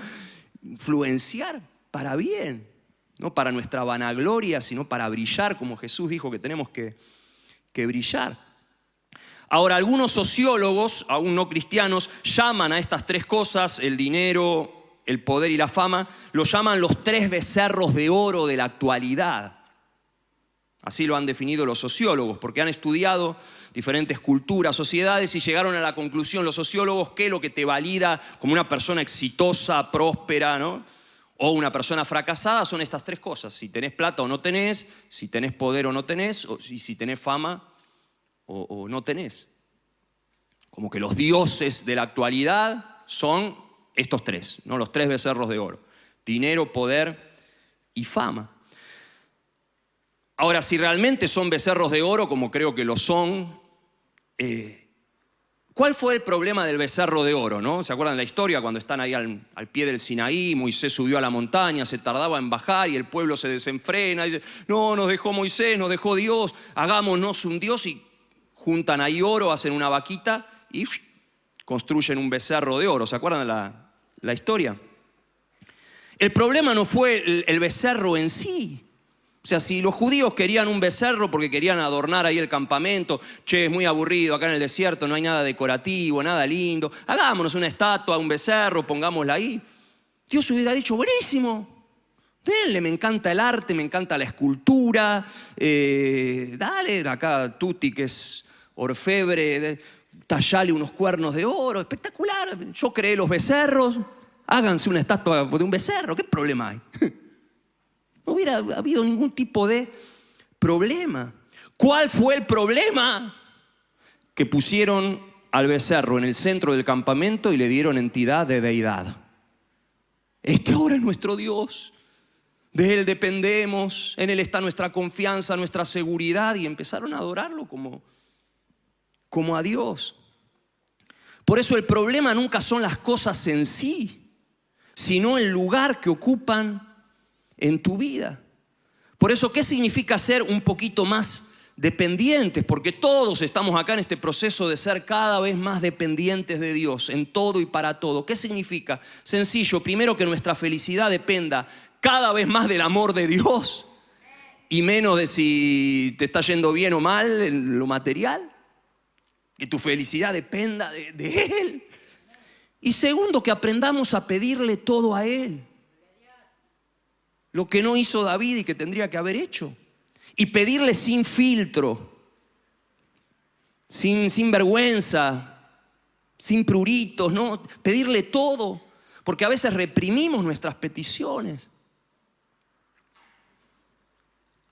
Influenciar para bien, no para nuestra vanagloria, sino para brillar, como Jesús dijo que tenemos que brillar. Ahora, algunos sociólogos, aún no cristianos, llaman a estas tres cosas, el dinero, el poder y la fama, lo llaman los tres becerros de oro de la actualidad. Así lo han definido los sociólogos, porque han estudiado diferentes culturas, sociedades, y llegaron a la conclusión los sociólogos que lo que te valida como una persona exitosa, próspera, ¿no?, o una persona fracasada son estas tres cosas. Si tenés plata o no tenés, si tenés poder o no tenés, o si tenés fama o no tenés. Como que los dioses de la actualidad son estos tres, ¿no?, los tres becerros de oro: dinero, poder y fama. Ahora, si realmente son becerros de oro, como creo que lo son, ¿cuál fue el problema del becerro de oro, no? ¿Se acuerdan de la historia cuando están ahí al pie del Sinaí? Moisés subió a la montaña, se tardaba en bajar y el pueblo se desenfrena. Dice, no, nos dejó Moisés, nos dejó Dios, hagámonos un Dios. Y juntan ahí oro, hacen una vaquita y construyen un becerro de oro. ¿Se acuerdan de la historia? El problema no fue el becerro en sí. O sea, si los judíos querían un becerro porque querían adornar ahí el campamento, che, es muy aburrido acá en el desierto, no hay nada decorativo, nada lindo, hagámonos una estatua, un becerro, pongámosla ahí. Dios hubiera dicho, buenísimo, denle, me encanta el arte, me encanta la escultura, dale, acá Tuti, que es orfebre, tallale unos cuernos de oro, espectacular, yo creé los becerros, háganse una estatua de un becerro, ¿qué problema hay? No hubiera habido ningún tipo de problema. ¿Cuál fue el problema? Que pusieron al becerro en el centro del campamento y le dieron entidad de deidad. Este ahora es nuestro Dios. De Él dependemos, en Él está nuestra confianza, nuestra seguridad, y empezaron a adorarlo como a Dios. Por eso el problema nunca son las cosas en sí, sino el lugar que ocupan en tu vida. Por eso, ¿qué significa ser un poquito más dependientes? Porque todos estamos acá en este proceso de ser cada vez más dependientes de Dios, en todo y para todo. ¿Qué significa? Sencillo, primero que nuestra felicidad dependa cada vez más del amor de Dios y menos de si te está yendo bien o mal en lo material. Que tu felicidad dependa de Él. Y segundo, que aprendamos a pedirle todo a Él. Lo que no hizo David y que tendría que haber hecho. Y pedirle sin filtro, sin vergüenza, sin pruritos, ¿no? Pedirle todo, porque a veces reprimimos nuestras peticiones.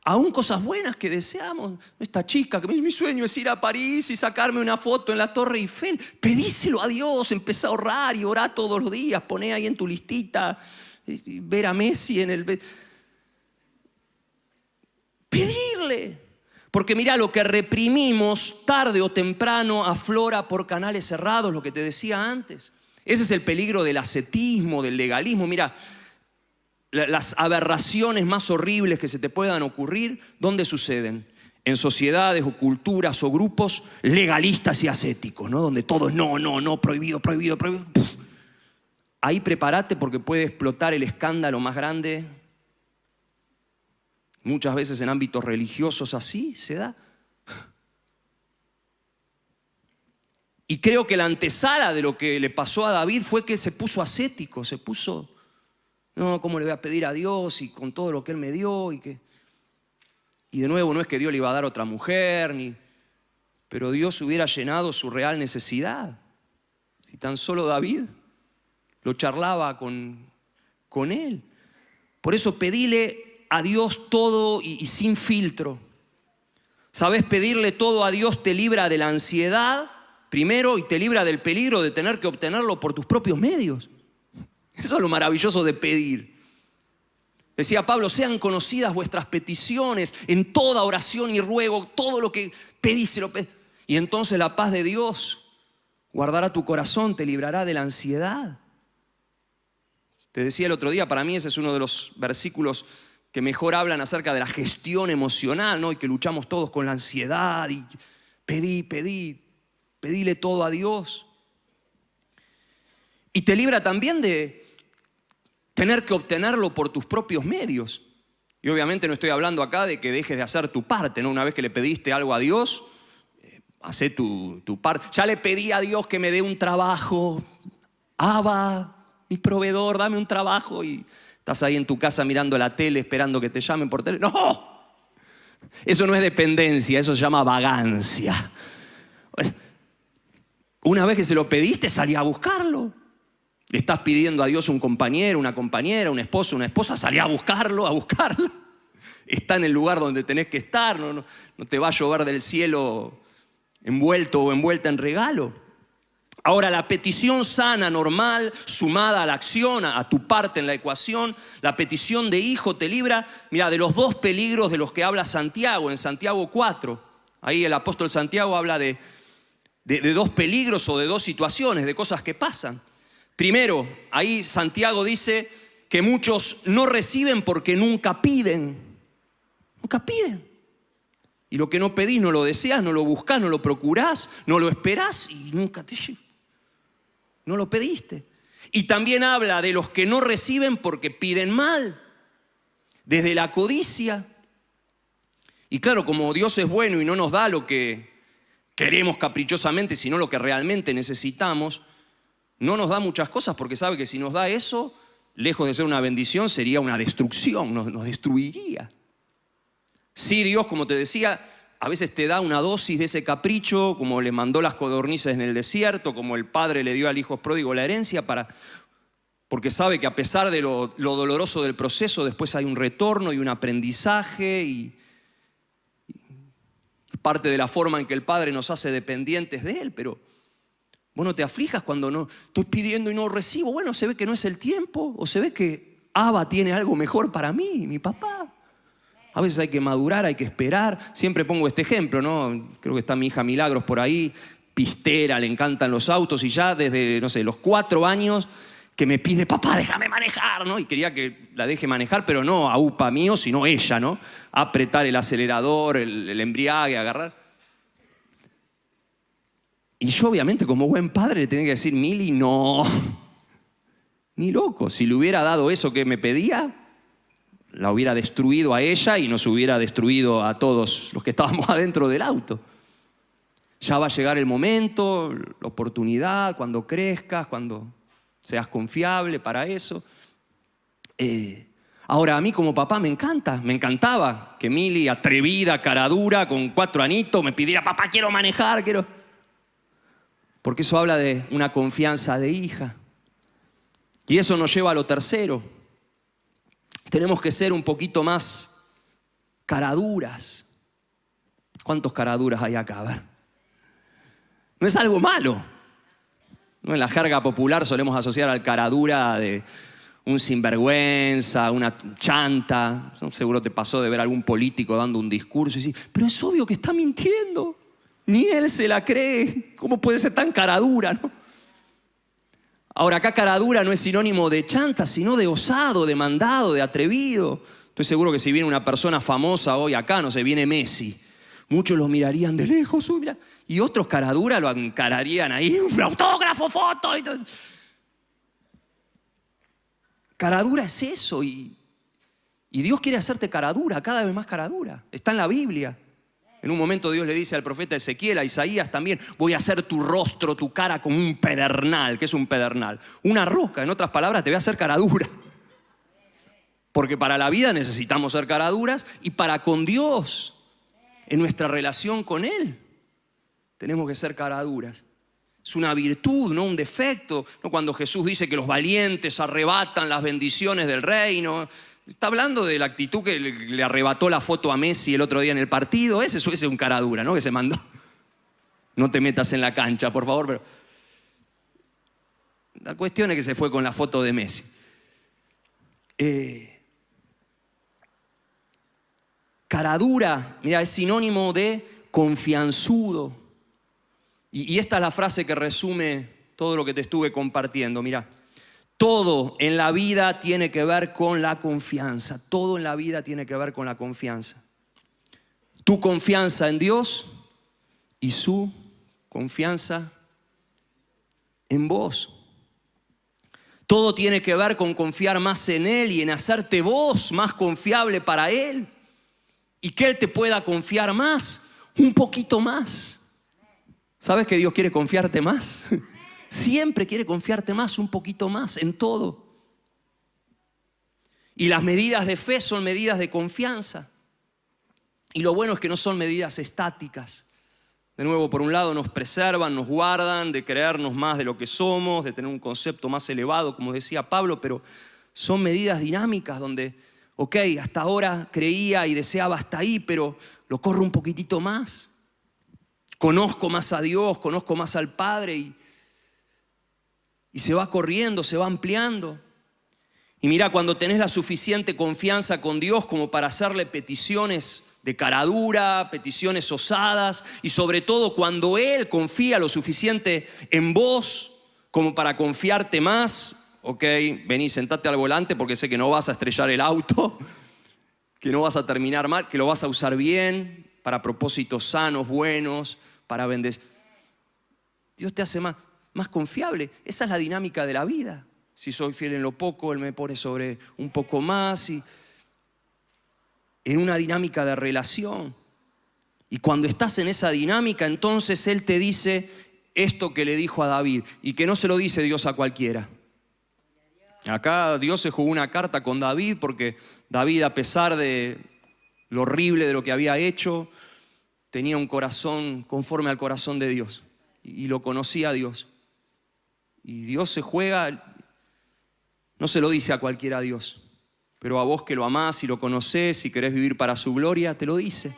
aún cosas buenas que deseamos. Esta chica, que mi sueño es ir a París y sacarme una foto en la Torre Eiffel. Pedíselo a Dios, empezá a orar y orá todos los días. Poné ahí en tu listita, ver a Messi en el... Pedirle. Porque mirá, lo que reprimimos tarde o temprano aflora por canales cerrados, lo que te decía antes. Ese es el peligro del ascetismo, del legalismo. Mira, las aberraciones más horribles que se te puedan ocurrir, ¿dónde suceden? En sociedades o culturas o grupos legalistas y ascéticos, ¿no? Donde todo es no, prohibido. Puf. Ahí prepárate porque puede explotar el escándalo más grande. Muchas veces en ámbitos religiosos así se da. Y creo que la antesala de lo que le pasó a David fue que se puso ascético, se puso, no, ¿cómo le voy a pedir a Dios y con todo lo que Él me dio? Y de nuevo, no es que Dios le iba a dar otra mujer, pero Dios hubiera llenado su real necesidad. Si tan solo David lo charlaba con Él. Por eso pedile a Dios todo y sin filtro. ¿Sabes? Pedirle todo a Dios te libra de la ansiedad primero y te libra del peligro de tener que obtenerlo por tus propios medios. Eso es lo maravilloso de pedir. Decía Pablo, sean conocidas vuestras peticiones en toda oración y ruego, todo lo que pedíselo. Y entonces la paz de Dios guardará tu corazón, te librará de la ansiedad. Te decía el otro día, para mí ese es uno de los versículos que mejor hablan acerca de la gestión emocional, ¿no? Y que luchamos todos con la ansiedad y pedile todo a Dios. Y te libra también de tener que obtenerlo por tus propios medios. Y obviamente no estoy hablando acá de que dejes de hacer tu parte, ¿no? Una vez que le pediste algo a Dios, hacé tu parte. Ya le pedí a Dios que me dé un trabajo. Abba, mi proveedor, dame un trabajo. Y estás ahí en tu casa mirando la tele esperando que te llamen por teléfono. ¡No! Eso no es dependencia, eso se llama vagancia. Una vez que se lo pediste, salí a buscarlo. Le estás pidiendo a Dios un compañero, una compañera, un esposo, una esposa, salí a buscarlo, a buscarla. Está en el lugar donde tenés que estar, no te va a llover del cielo envuelto o envuelta en regalo. Ahora, la petición sana, normal, sumada a la acción, a tu parte en la ecuación, la petición de hijo te libra, mira, de los dos peligros de los que habla Santiago, en Santiago 4. Ahí el apóstol Santiago habla de dos peligros o de dos situaciones, de cosas que pasan. Primero, ahí Santiago dice que muchos no reciben porque nunca piden. Nunca piden. Y lo que no pedís, no lo deseas, no lo buscás, no lo procurás, no lo esperás y nunca te llega. No lo pediste. Y también habla de los que no reciben porque piden mal, desde la codicia. Y claro, como Dios es bueno y no nos da lo que queremos caprichosamente, sino lo que realmente necesitamos, no nos da muchas cosas porque sabe que si nos da eso, lejos de ser una bendición, sería una destrucción, nos destruiría. Sí, Dios, como te decía, a veces te da una dosis de ese capricho, como le mandó las codornices en el desierto, como el padre le dio al hijo pródigo la herencia, porque sabe que a pesar de lo doloroso del proceso, después hay un retorno y un aprendizaje y parte de la forma en que el Padre nos hace dependientes de Él. Pero vos no te aflijas cuando no estoy pidiendo y no recibo. Bueno, se ve que no es el tiempo, o se ve que Abba tiene algo mejor para mí, mi papá. A veces hay que madurar, hay que esperar. Siempre pongo este ejemplo, ¿no? Creo que está mi hija Milagros por ahí, pistera, le encantan los autos y ya desde, no sé, los 4 años que me pide, papá, déjame manejar, ¿no? Y quería que la deje manejar, pero no a upa mío, sino ella, ¿no? Apretar el acelerador, el embriague, agarrar. Y yo, obviamente, como buen padre, le tenía que decir, Mili, no, ni loco. Si le hubiera dado eso que me pedía, la hubiera destruido a ella y nos hubiera destruido a todos los que estábamos adentro del auto. Ya va a llegar el momento, la oportunidad, cuando crezcas, cuando seas confiable para eso. Ahora, a mí como papá me encantaba que Mili, atrevida, cara dura, con 4 añitos, me pidiera, papá, quiero manejar, quiero... Porque eso habla de una confianza de hija. Y eso nos lleva a lo tercero. Tenemos que ser un poquito más Caraduras. ¿Cuántos caraduras hay acá? A ver. No es algo malo. ¿No? En la jerga popular solemos asociar al caradura de un sinvergüenza, una chanta. Seguro te pasó de ver a algún político dando un discurso y decir, pero es obvio que está mintiendo. Ni él se la cree. ¿Cómo puede ser tan caradura, no? Ahora, acá caradura no es sinónimo de chanta, sino de osado, de mandado, de atrevido. Estoy seguro que si viene una persona famosa hoy acá, no sé, viene Messi, muchos lo mirarían de lejos, uy, mira, y otros caradura lo encararían ahí, un autógrafo, foto. Y todo. Caradura es eso, y Dios quiere hacerte caradura, cada vez más caradura. Está en la Biblia. En un momento Dios le dice al profeta Ezequiel, a Isaías también, voy a hacer tu rostro, tu cara como un pedernal. ¿Qué es un pedernal? Una roca, en otras palabras, te voy a hacer caradura. Porque para la vida necesitamos ser caraduras y para con Dios, en nuestra relación con Él, tenemos que ser caraduras. Es una virtud, no un defecto. No cuando Jesús dice que los valientes arrebatan las bendiciones del reino. Está hablando de la actitud que le arrebató la foto a Messi el otro día en el partido. Ese es un caradura, ¿no? Que se mandó. No te metas en la cancha, por favor. Pero la cuestión es que se fue con la foto de Messi. Caradura, mira, es sinónimo de confianzudo. Y esta es la frase que resume todo lo que te estuve compartiendo. Mira, todo en la vida tiene que ver con la confianza. Todo en la vida tiene que ver con la confianza. Tu confianza en Dios y su confianza en vos. Todo tiene que ver con confiar más en Él y en hacerte vos más confiable para Él. Y que Él te pueda confiar más, un poquito más. ¿Sabes que Dios quiere confiarte más? Siempre quiere confiarte más, un poquito más, en todo. Y las medidas de fe son medidas de confianza. Y lo bueno es que no son medidas estáticas. De nuevo, por un lado nos preservan, nos guardan de creernos más de lo que somos, de tener un concepto más elevado, como decía Pablo, pero son medidas dinámicas donde, ok, hasta ahora creía y deseaba hasta ahí, pero lo corro un poquitito más. Conozco más a Dios, conozco más al Padre y se va corriendo, se va ampliando. Y mira, cuando tenés la suficiente confianza con Dios como para hacerle peticiones de caradura, peticiones osadas, y sobre todo cuando Él confía lo suficiente en vos como para confiarte más, ok, vení, sentate al volante porque sé que no vas a estrellar el auto, que no vas a terminar mal, que lo vas a usar bien, para propósitos sanos, buenos, para bendecir. Dios te hace más confiable. Esa es la dinámica de la vida. Si soy fiel en lo poco, Él me pone sobre un poco más. Y en una dinámica de relación. Y cuando estás en esa dinámica, entonces Él te dice esto que le dijo a David. Y que no se lo dice Dios a cualquiera. Acá Dios se jugó una carta con David porque David, a pesar de lo horrible de lo que había hecho, tenía un corazón conforme al corazón de Dios y lo conocía a Dios. Y Dios se juega, no se lo dice a cualquiera Dios, pero a vos que lo amás y lo conocés y querés vivir para su gloria, te lo dice.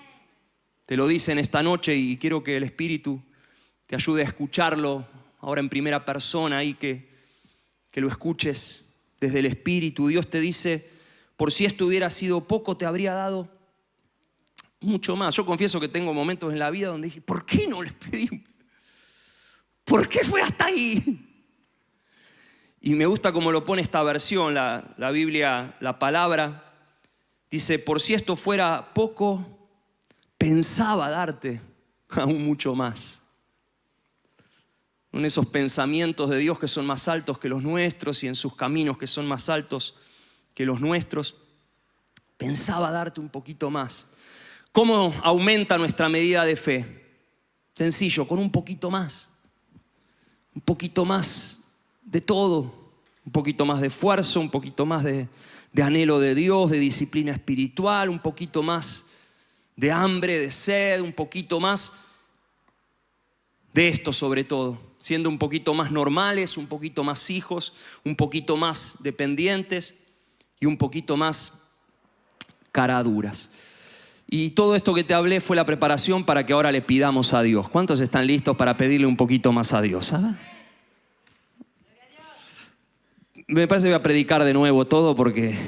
Te lo dice en esta noche y quiero que el Espíritu te ayude a escucharlo ahora en primera persona y que lo escuches desde el Espíritu. Dios te dice, por si esto hubiera sido poco, te habría dado mucho más. Yo confieso que tengo momentos en la vida donde dije, ¿por qué no les pedí? ¿Por qué fue hasta ahí? Y me gusta cómo lo pone esta versión, la Biblia, la palabra. Dice, por si esto fuera poco, pensaba darte aún mucho más. En esos pensamientos de Dios que son más altos que los nuestros y en sus caminos que son más altos que los nuestros, pensaba darte un poquito más. ¿Cómo aumenta nuestra medida de fe? Sencillo, con un poquito más. Un poquito más de todo. Un poquito más de esfuerzo, un poquito más de anhelo de Dios, de disciplina espiritual, un poquito más de hambre, de sed, un poquito más de esto sobre todo. Siendo un poquito más normales, un poquito más hijos, un poquito más dependientes y un poquito más caraduras. Y todo esto que te hablé fue la preparación para que ahora le pidamos a Dios. ¿Cuántos están listos para pedirle un poquito más a Dios? ¿Sabes? Me parece que voy a predicar de nuevo todo porque...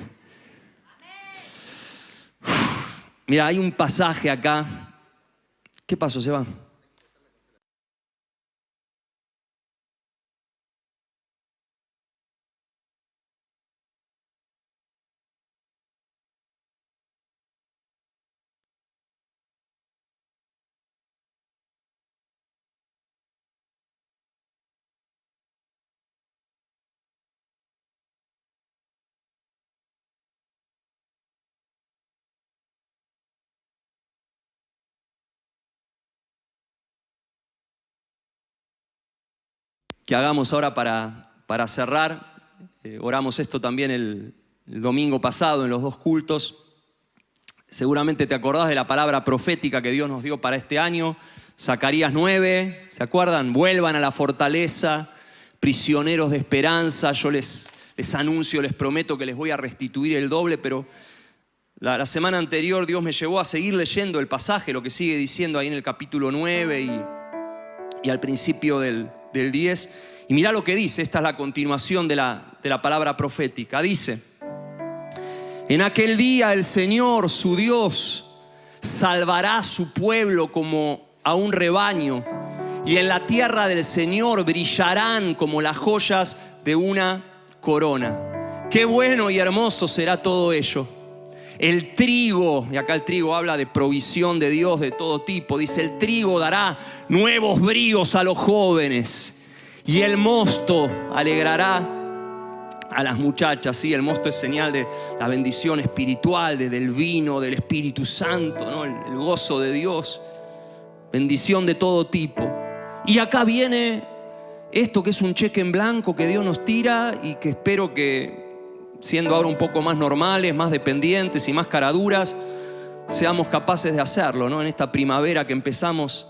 Mira, hay un pasaje acá. ¿Qué pasó, Seba? Que hagamos ahora para cerrar. Oramos esto también el domingo pasado en los 2 cultos. Seguramente te acordás de la palabra profética que Dios nos dio para este año. Zacarías 9, ¿se acuerdan? Vuelvan a la fortaleza, prisioneros de esperanza. Yo les anuncio, les prometo que les voy a restituir el doble, pero la semana anterior Dios me llevó a seguir leyendo el pasaje, lo que sigue diciendo ahí en el capítulo 9 y al principio del 10. Y mirá lo que dice, esta es la continuación de la palabra profética. Dice: en aquel día el Señor, su Dios, salvará a su pueblo como a un rebaño, y en la tierra del Señor brillarán como las joyas de una corona. Qué bueno y hermoso será todo ello. El trigo, y acá el trigo habla de provisión de Dios de todo tipo, dice: el trigo dará nuevos bríos a los jóvenes, y el mosto alegrará a las muchachas. Sí, el mosto es señal de la bendición espiritual, del vino, del Espíritu Santo, ¿no? El gozo de Dios, bendición de todo tipo. Y acá viene esto que es un cheque en blanco que Dios nos tira y que espero que, siendo ahora un poco más normales, más dependientes y más caraduras, seamos capaces de hacerlo, ¿no? En esta primavera que empezamos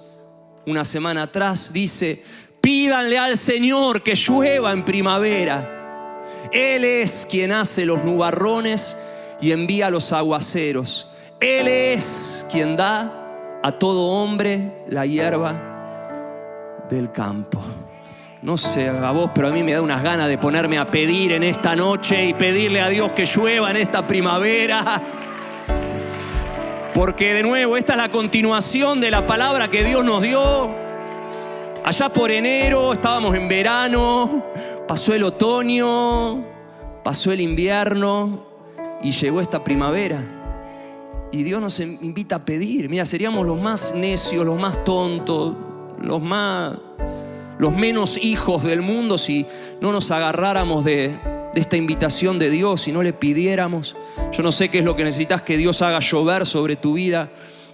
una semana atrás, dice: pídanle al Señor que llueva en primavera. Él es quien hace los nubarrones y envía los aguaceros. Él es quien da a todo hombre la hierba del campo. No sé a vos, pero a mí me da unas ganas de ponerme a pedir en esta noche y pedirle a Dios que llueva en esta primavera. Porque de nuevo, esta es la continuación de la palabra que Dios nos dio. Allá por enero estábamos en verano, pasó el otoño, pasó el invierno y llegó esta primavera. Y Dios nos invita a pedir. Mira, seríamos los más necios, los más tontos, los menos hijos del mundo si no nos agarráramos de esta invitación de Dios, si no le pidiéramos. Yo no sé qué es lo que necesitas que Dios haga llover sobre tu vida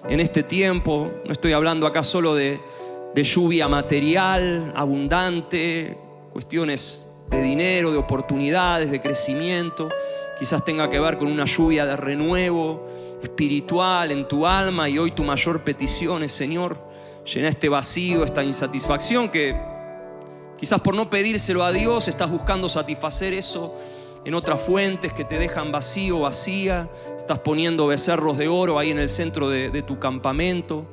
en este tiempo. No estoy hablando acá solo de lluvia material, abundante, cuestiones de dinero, de oportunidades, de crecimiento. Quizás tenga que ver con una lluvia de renuevo espiritual en tu alma, y hoy tu mayor petición es: Señor, llena este vacío, esta insatisfacción que quizás por no pedírselo a Dios estás buscando satisfacer eso en otras fuentes que te dejan vacío, vacía. Estás poniendo becerros de oro ahí en el centro de tu campamento.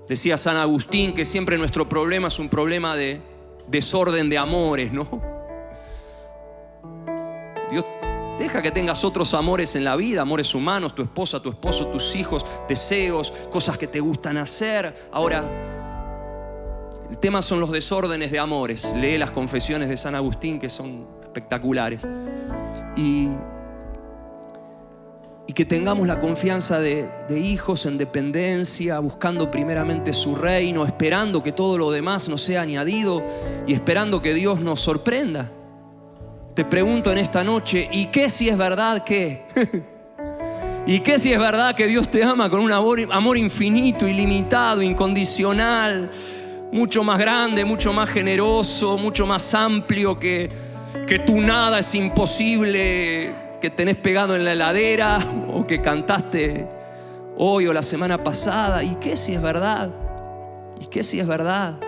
Decía San Agustín que siempre nuestro problema es un problema de desorden de amores, ¿no? Dios deja que tengas otros amores en la vida, amores humanos, tu esposa, tu esposo, tus hijos, deseos, cosas que te gustan hacer. Ahora, el tema son los desórdenes de amores. Lee las confesiones de San Agustín, que son espectaculares. Y que tengamos la confianza de hijos en dependencia, buscando primeramente su reino, esperando que todo lo demás nos sea añadido y esperando que Dios nos sorprenda. Te pregunto en esta noche: ¿y qué si es verdad que? ¿Y qué si es verdad que Dios te ama con un amor infinito, ilimitado, incondicional, mucho más grande, mucho más generoso, mucho más amplio, que tu nada es imposible, que tenés pegado en la heladera o que cantaste hoy o la semana pasada? ¿Y qué si es verdad? ¿Y qué si es verdad?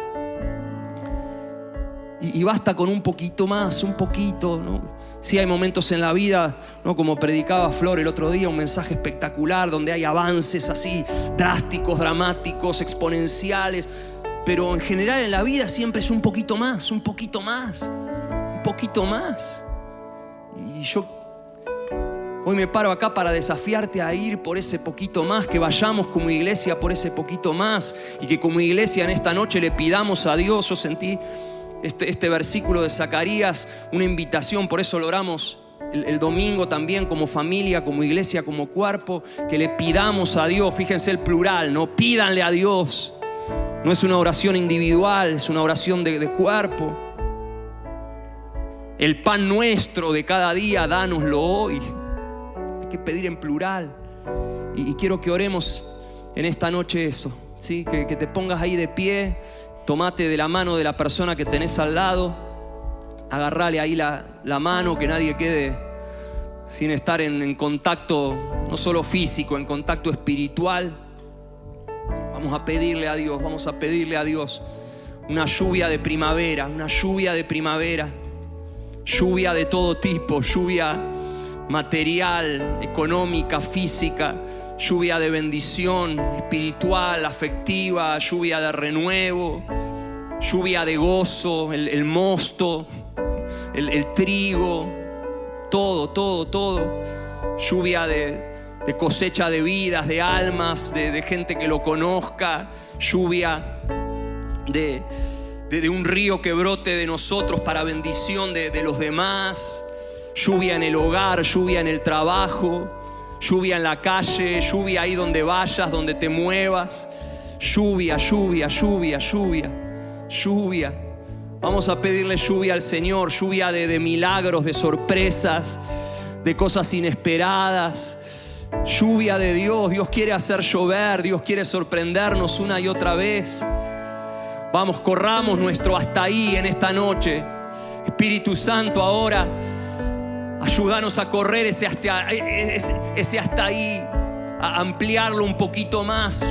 Y basta con un poquito más, un poquito, ¿no? Sí, hay momentos en la vida, ¿no? Como predicaba Flor el otro día, un mensaje espectacular donde hay avances así drásticos, dramáticos, exponenciales. Pero en general en la vida siempre es un poquito más, un poquito más, un poquito más. Y yo hoy me paro acá para desafiarte a ir por ese poquito más, que vayamos como iglesia por ese poquito más y que como iglesia en esta noche le pidamos a Dios. Yo sentí este versículo de Zacarías, una invitación, por eso lo oramos el domingo también como familia, como iglesia, como cuerpo, que le pidamos a Dios. Fíjense el plural, ¿no? Pídanle a Dios. No es una oración individual, es una oración de cuerpo. El pan nuestro de cada día, dánoslo hoy. Hay que pedir en plural. Y quiero que oremos en esta noche eso, ¿sí? Que te pongas ahí de pie. Tomate de la mano de la persona que tenés al lado, agarrale ahí la mano, que nadie quede sin estar en contacto, no solo físico, en contacto espiritual. Vamos a pedirle a Dios una lluvia de primavera, lluvia de todo tipo, lluvia material, económica, física, lluvia de bendición espiritual, afectiva, lluvia de renuevo, lluvia de gozo, el mosto, el trigo, todo. Lluvia de cosecha de vidas, de almas, de gente que lo conozca. Lluvia de un río que brote de nosotros para bendición de los demás. Lluvia en el hogar, lluvia en el trabajo, lluvia en la calle, lluvia ahí donde vayas, donde te muevas. Lluvia. Vamos a pedirle lluvia al Señor, lluvia de milagros, de sorpresas, de cosas inesperadas. Lluvia de Dios. Dios quiere hacer llover, Dios quiere sorprendernos una y otra vez. Vamos, corramos nuestro hasta ahí en esta noche. Espíritu Santo, ahora ayúdanos a correr ese hasta ahí, a ampliarlo un poquito más.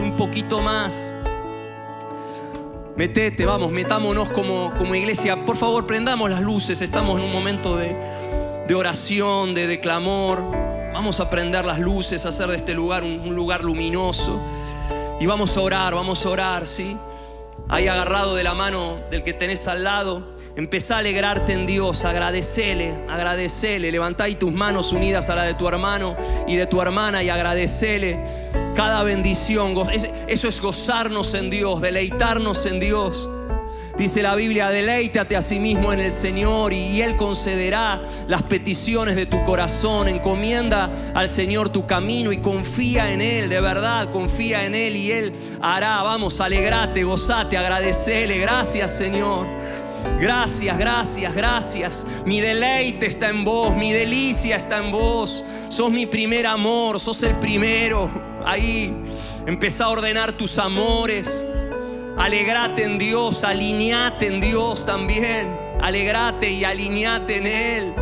Metete, vamos, metámonos como iglesia. Por favor, prendamos las luces. Estamos en un momento de oración, de clamor. Vamos a prender las luces, a hacer de este lugar un lugar luminoso. Y vamos a orar, ¿sí? Ahí agarrado de la mano del que tenés al lado, empezá a alegrarte en Dios, agradecele. Levantá ahí tus manos unidas a la de tu hermano y de tu hermana y agradecele cada bendición. Eso es gozarnos en Dios, deleitarnos en Dios. Dice la Biblia, deleítate a sí mismo en el Señor y Él concederá las peticiones de tu corazón. Encomienda al Señor tu camino y confía en Él, de verdad, confía en Él y Él hará. Vamos, alegrate, gozate, agradecele. Gracias, Señor. Gracias. Mi deleite está en vos, mi delicia está en vos. Sos mi primer amor, sos el primero. Ahí, empezá a ordenar tus amores. Alegrate en Dios, alineate en Dios también. Alegrate y alineate en Él.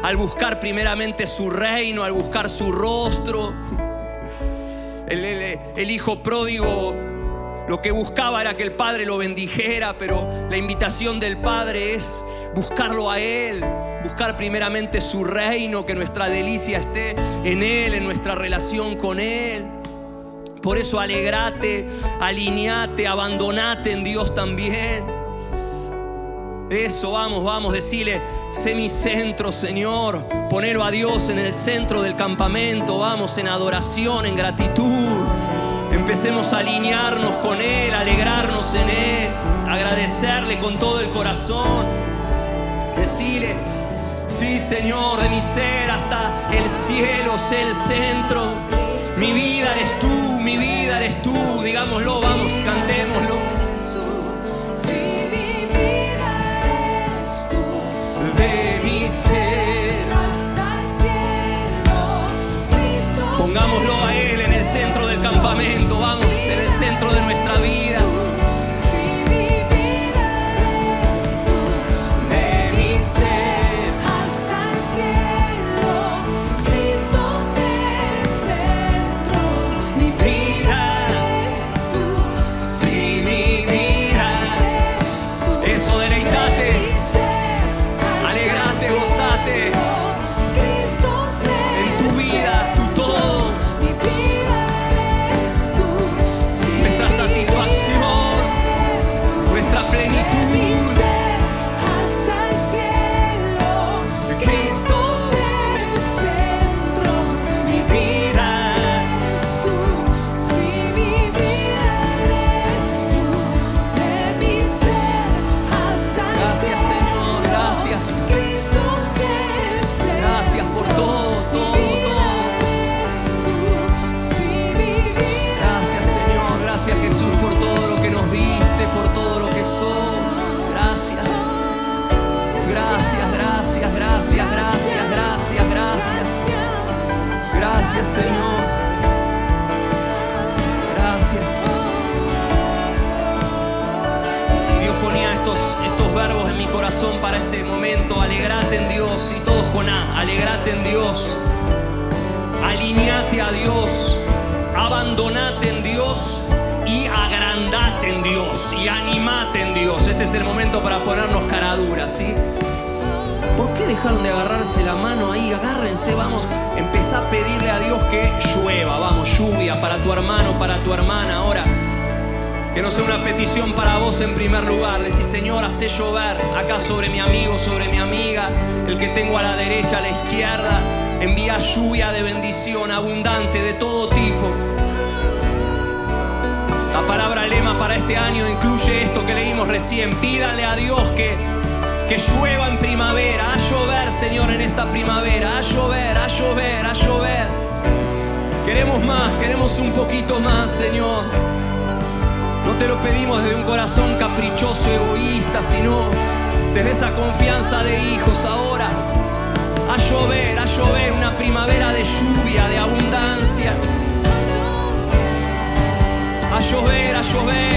Al buscar primeramente su reino, al buscar su rostro. El hijo pródigo lo que buscaba era que el padre lo bendijera, pero la invitación del padre es buscarlo a Él. Buscar primeramente su reino, que nuestra delicia esté en Él, en nuestra relación con Él. Por eso alegrate, alineate, abandonate en Dios también. Eso, vamos, decile, sé mi centro, Señor. Ponelo a Dios en el centro del campamento. Vamos, en adoración, en gratitud. Empecemos a alinearnos con Él, alegrarnos en Él, agradecerle con todo el corazón. Decile, sí, Señor, de mi ser hasta el cielo, sé el centro. Mi vida eres tú, digámoslo, vamos, cantémoslo. Sí, mi vida eres tú. De mi ser Hasta el cielo, Cristo. pongámoslo a Él en el centro del campamento, vamos, en el centro de nuestra vida. Sí, mi vida eres tú. De mi ser Hasta el cielo, Cristo es el centro. Mi vida eres tú. sí, mi corazón para este momento. Alegrate en Dios, y todos con A. Alegrate en Dios. Alineate a Dios. Abandonate en Dios. Y agrandate en Dios. Y animate en Dios. Este es el momento para ponernos cara dura, ¿sí? ¿Por qué dejaron de agarrarse la mano ahí? Agárrense, vamos. Empezá a pedirle a Dios que llueva. Vamos, lluvia para tu hermano, para tu hermana. Ahora, que no sea una petición para vos en primer lugar. Decís, Señor, hacé llover acá sobre mi amigo, sobre mi amiga, el que tengo a la derecha, a la izquierda. Envía lluvia de bendición abundante de todo tipo. La palabra lema para este año incluye esto que leímos recién. Pídale a Dios que llueva en primavera. A llover, Señor, en esta primavera. A llover, a llover, a llover. Queremos más, queremos un poquito más, Señor. No te lo pedimos desde un corazón caprichoso, egoísta, sino desde esa confianza de hijos ahora. A llover, una primavera de lluvia, de abundancia. A llover,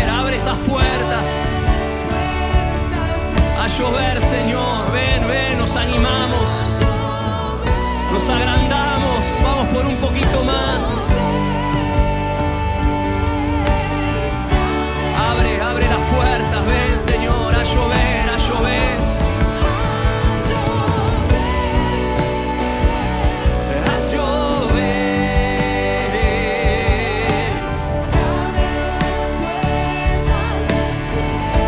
abre esas puertas. A llover, Señor, ven, nos animamos. Nos agrandamos, vamos por un poquito más. Abre las puertas, ven, Señor, a llover, a llover. A llover.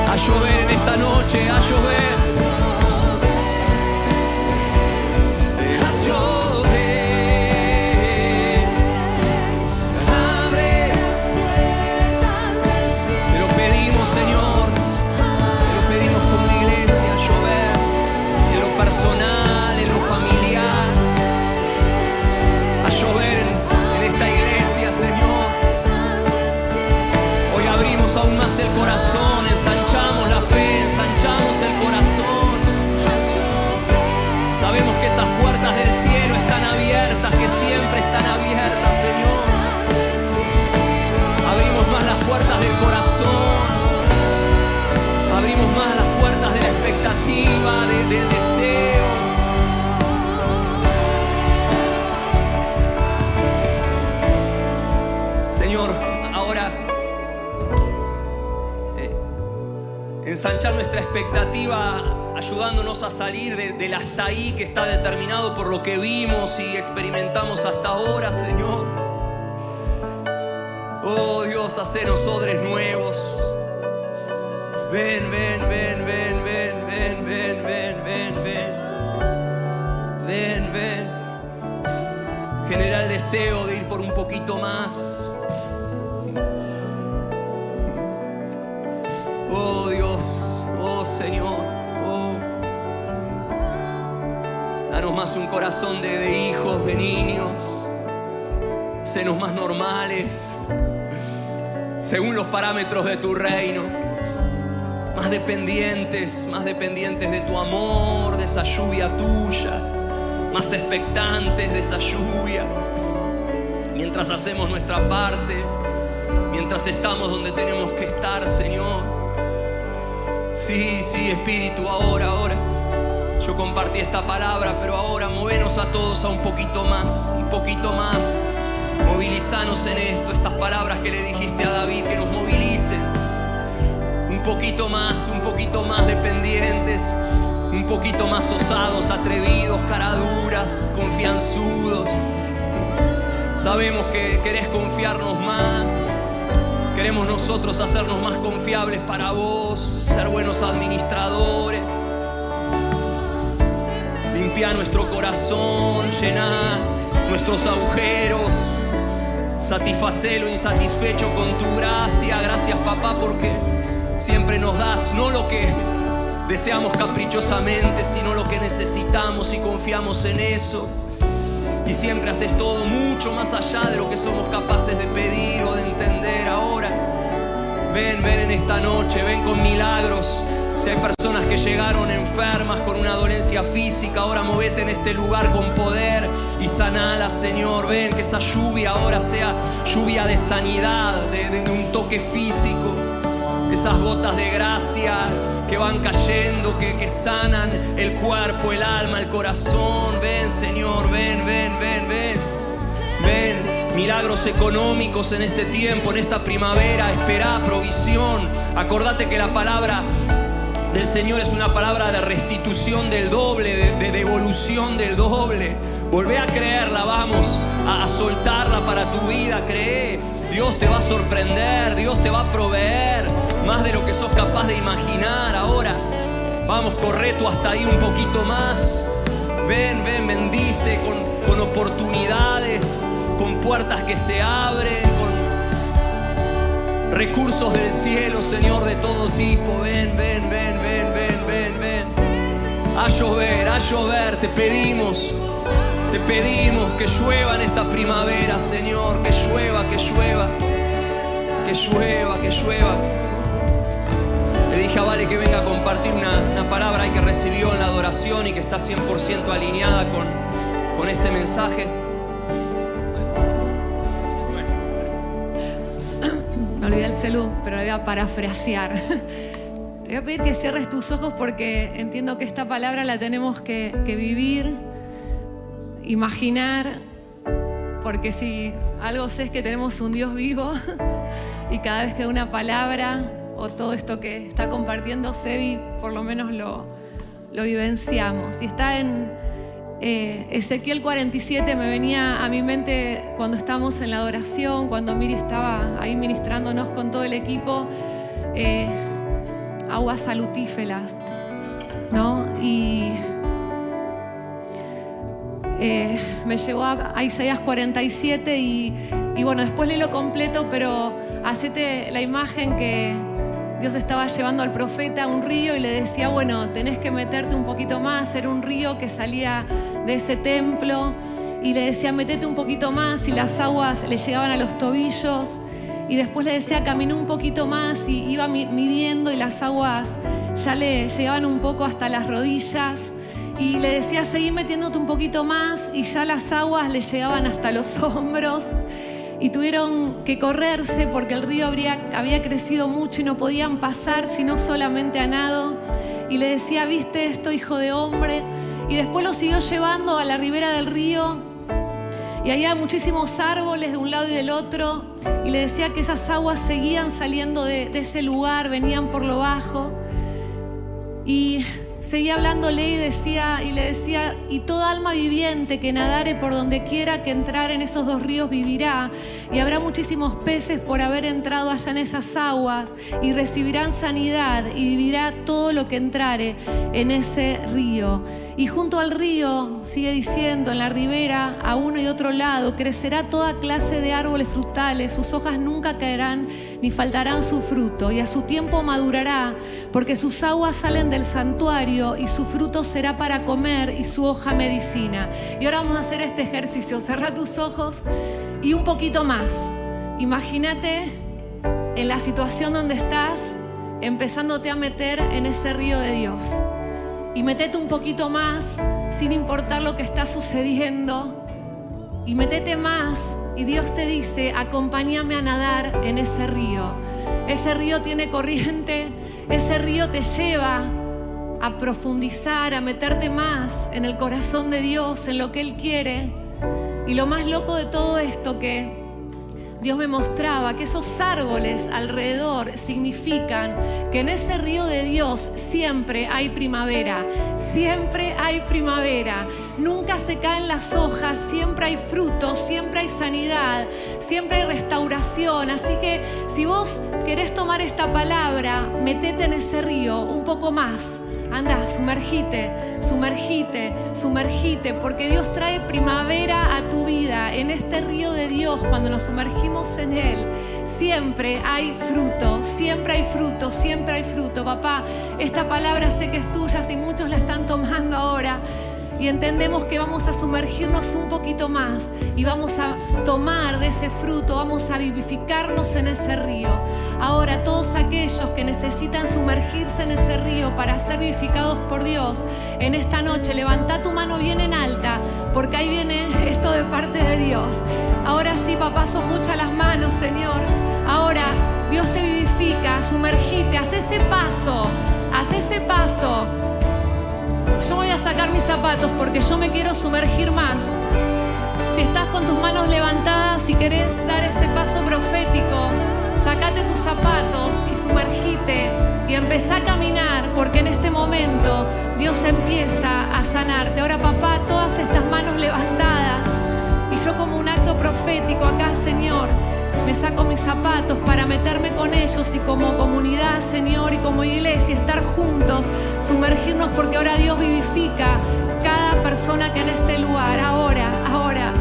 A llover en esta noche, a llover. El corazón, ensanchamos la fe, ensanchamos el corazón. Sabemos que esas puertas del cielo están abiertas, que siempre están abiertas, Señor. Abrimos más las puertas del corazón, abrimos más las puertas de la expectativa, del deseo. Señor, ahora ensanchar nuestra expectativa, ayudándonos a salir del hasta ahí que está determinado por lo que vimos y experimentamos hasta ahora, Señor. Oh Dios, hacenos odres nuevos. Ven, ven, ven, ven, ven, ven, ven, ven, ven, ven. Ven, ven. Genera el deseo de ir por un poquito más. Oh Dios, oh Señor, oh. Danos más un corazón de hijos, de niños. Hacenos más normales, según los parámetros de tu reino. Más dependientes de tu amor, de esa lluvia tuya. Más expectantes de esa lluvia. Mientras hacemos nuestra parte, mientras estamos donde tenemos que estar, Señor. Sí, Espíritu, ahora. Yo compartí esta palabra, pero ahora movenos a todos a un poquito más. Movilizanos en esto, estas palabras que le dijiste a David, que nos movilicen. Un poquito más dependientes, un poquito más osados, atrevidos, caraduras, confianzudos. Sabemos que querés confiarnos más. Queremos nosotros hacernos más confiables para vos, ser buenos administradores. Limpia nuestro corazón, llená nuestros agujeros, satisfacé lo insatisfecho con tu gracia. Gracias, papá, porque siempre nos das no lo que deseamos caprichosamente, sino lo que necesitamos y confiamos en eso. Y siempre haces todo mucho más allá de lo que somos capaces de pedir o de entender. Ahora, ven en esta noche, ven con milagros. Si hay personas que llegaron enfermas con una dolencia física, ahora movete en este lugar con poder y sanala, Señor. Ven, que esa lluvia ahora sea lluvia de sanidad, de un toque físico. Esas gotas de gracia que van cayendo, que sanan el cuerpo, el alma, el corazón. Ven, Señor, ven, ven, ven, ven. Ven, milagros económicos en este tiempo, en esta primavera. Esperá provisión. Acordate que la palabra del Señor es una palabra de restitución del doble, de devolución del doble. Volvé a creerla, vamos a soltarla para tu vida. Cree, Dios te va a sorprender, Dios te va a proveer más de lo que sos capaz de imaginar. Ahora, vamos, corre tú hasta ahí un poquito más. Ven, ven, bendice con oportunidades, con puertas que se abren, con recursos del cielo, Señor, de todo tipo. Ven, ven, ven, ven, ven, ven, ven. A llover, te pedimos que llueva en esta primavera, Señor, que llueva, que llueva, que llueva, que llueva. Le dije a Vale que venga a compartir una palabra que recibió en la adoración y que está 100% alineada con este mensaje. Me olvidé el celu, pero lo voy a parafrasear. Te voy a pedir que cierres tus ojos porque entiendo que esta palabra la tenemos que vivir, imaginar, porque si algo sé es que tenemos un Dios vivo y cada vez que una palabra o todo esto que está compartiendo Sebi, por lo menos lo vivenciamos. Y está en Ezequiel 47, me venía a mi mente cuando estábamos en la adoración, cuando Miri estaba ahí ministrándonos con todo el equipo, aguas salutíferas, ¿no? Y me llevó a Isaías 47 y bueno, después léelo completo, pero hacete la imagen que Dios estaba llevando al profeta a un río y le decía, bueno, tenés que meterte un poquito más. Era un río que salía de ese templo y le decía, metete un poquito más, y las aguas le llegaban a los tobillos. Y después le decía, caminá un poquito más, y iba midiendo y las aguas ya le llegaban un poco hasta las rodillas. Y le decía, seguí metiéndote un poquito más, y ya las aguas le llegaban hasta los hombros. Y tuvieron que correrse porque el río había crecido mucho y no podían pasar sino solamente a nado. Y le decía, ¿viste esto, hijo de hombre? Y después lo siguió llevando a la ribera del río y había muchísimos árboles de un lado y del otro, y le decía que esas aguas seguían saliendo de ese lugar, venían por lo bajo. Y seguía hablándole y le decía, y toda alma viviente que nadare por donde quiera que entrar en esos dos ríos vivirá, y habrá muchísimos peces por haber entrado allá en esas aguas, y recibirán sanidad, y vivirá todo lo que entrare en ese río. Y junto al río, sigue diciendo, en la ribera, a uno y otro lado, crecerá toda clase de árboles frutales, sus hojas nunca caerán ni faltarán su fruto, y a su tiempo madurará, porque sus aguas salen del santuario, y su fruto será para comer, y su hoja medicina. Y ahora vamos a hacer este ejercicio. Cerra tus ojos y un poquito más. Imagínate en la situación donde estás, empezándote a meter en ese río de Dios. Y metete un poquito más, sin importar lo que está sucediendo. Y metete más, y Dios te dice, acompáñame a nadar en ese río. Ese río tiene corriente, ese río te lleva a profundizar, a meterte más en el corazón de Dios, en lo que Él quiere. Y lo más loco de todo esto, que Dios me mostraba que esos árboles alrededor significan que en ese río de Dios siempre hay primavera, siempre hay primavera. Nunca se caen las hojas, siempre hay frutos, siempre hay sanidad, siempre hay restauración. Así que si vos querés tomar esta palabra, metete en ese río un poco más. Anda, sumergite, sumergite, sumergite, porque Dios trae primavera a tu vida. En este río de Dios, cuando nos sumergimos en Él, siempre hay fruto, siempre hay fruto, siempre hay fruto. Papá, esta palabra sé que es tuya, si muchos la están tomando ahora. Y entendemos que vamos a sumergirnos un poquito más y vamos a tomar de ese fruto, vamos a vivificarnos en ese río. Ahora, todos aquellos que necesitan sumergirse en ese río para ser vivificados por Dios, en esta noche levanta tu mano bien en alta, porque ahí viene esto de parte de Dios. Ahora sí, papá, son muchas las manos, Señor. Ahora Dios te vivifica, sumergite, haz ese paso haz ese paso. Yo voy a sacar mis zapatos porque yo me quiero sumergir más. Si estás con tus manos levantadas y querés dar ese paso profético, sacate tus zapatos y sumergite y empezá a caminar, porque en este momento Dios empieza a sanarte. Ahora, papá, todas estas manos levantadas, y yo como un acto profético acá, Señor, me saco mis zapatos para meterme con ellos y como comunidad, Señor, y como iglesia, estar juntos, sumergirnos, porque ahora Dios vivifica cada persona que en este lugar, ahora.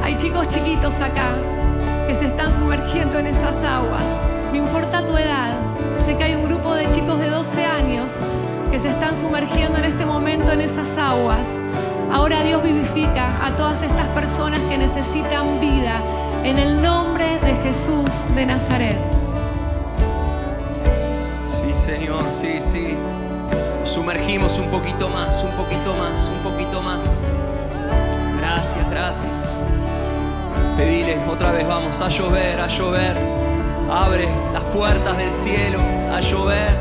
Hay chicos chiquitos acá que se están sumergiendo en esas aguas. No importa tu edad, sé que hay un grupo de chicos de 12 años que se están sumergiendo en este momento en esas aguas. Ahora Dios vivifica a todas estas personas que necesitan vida, en el nombre de Jesús de Nazaret. Sí, Señor, sí. Sumergimos un poquito más. Gracias. Pedile otra vez, vamos a llover. Abre las puertas del cielo, a llover.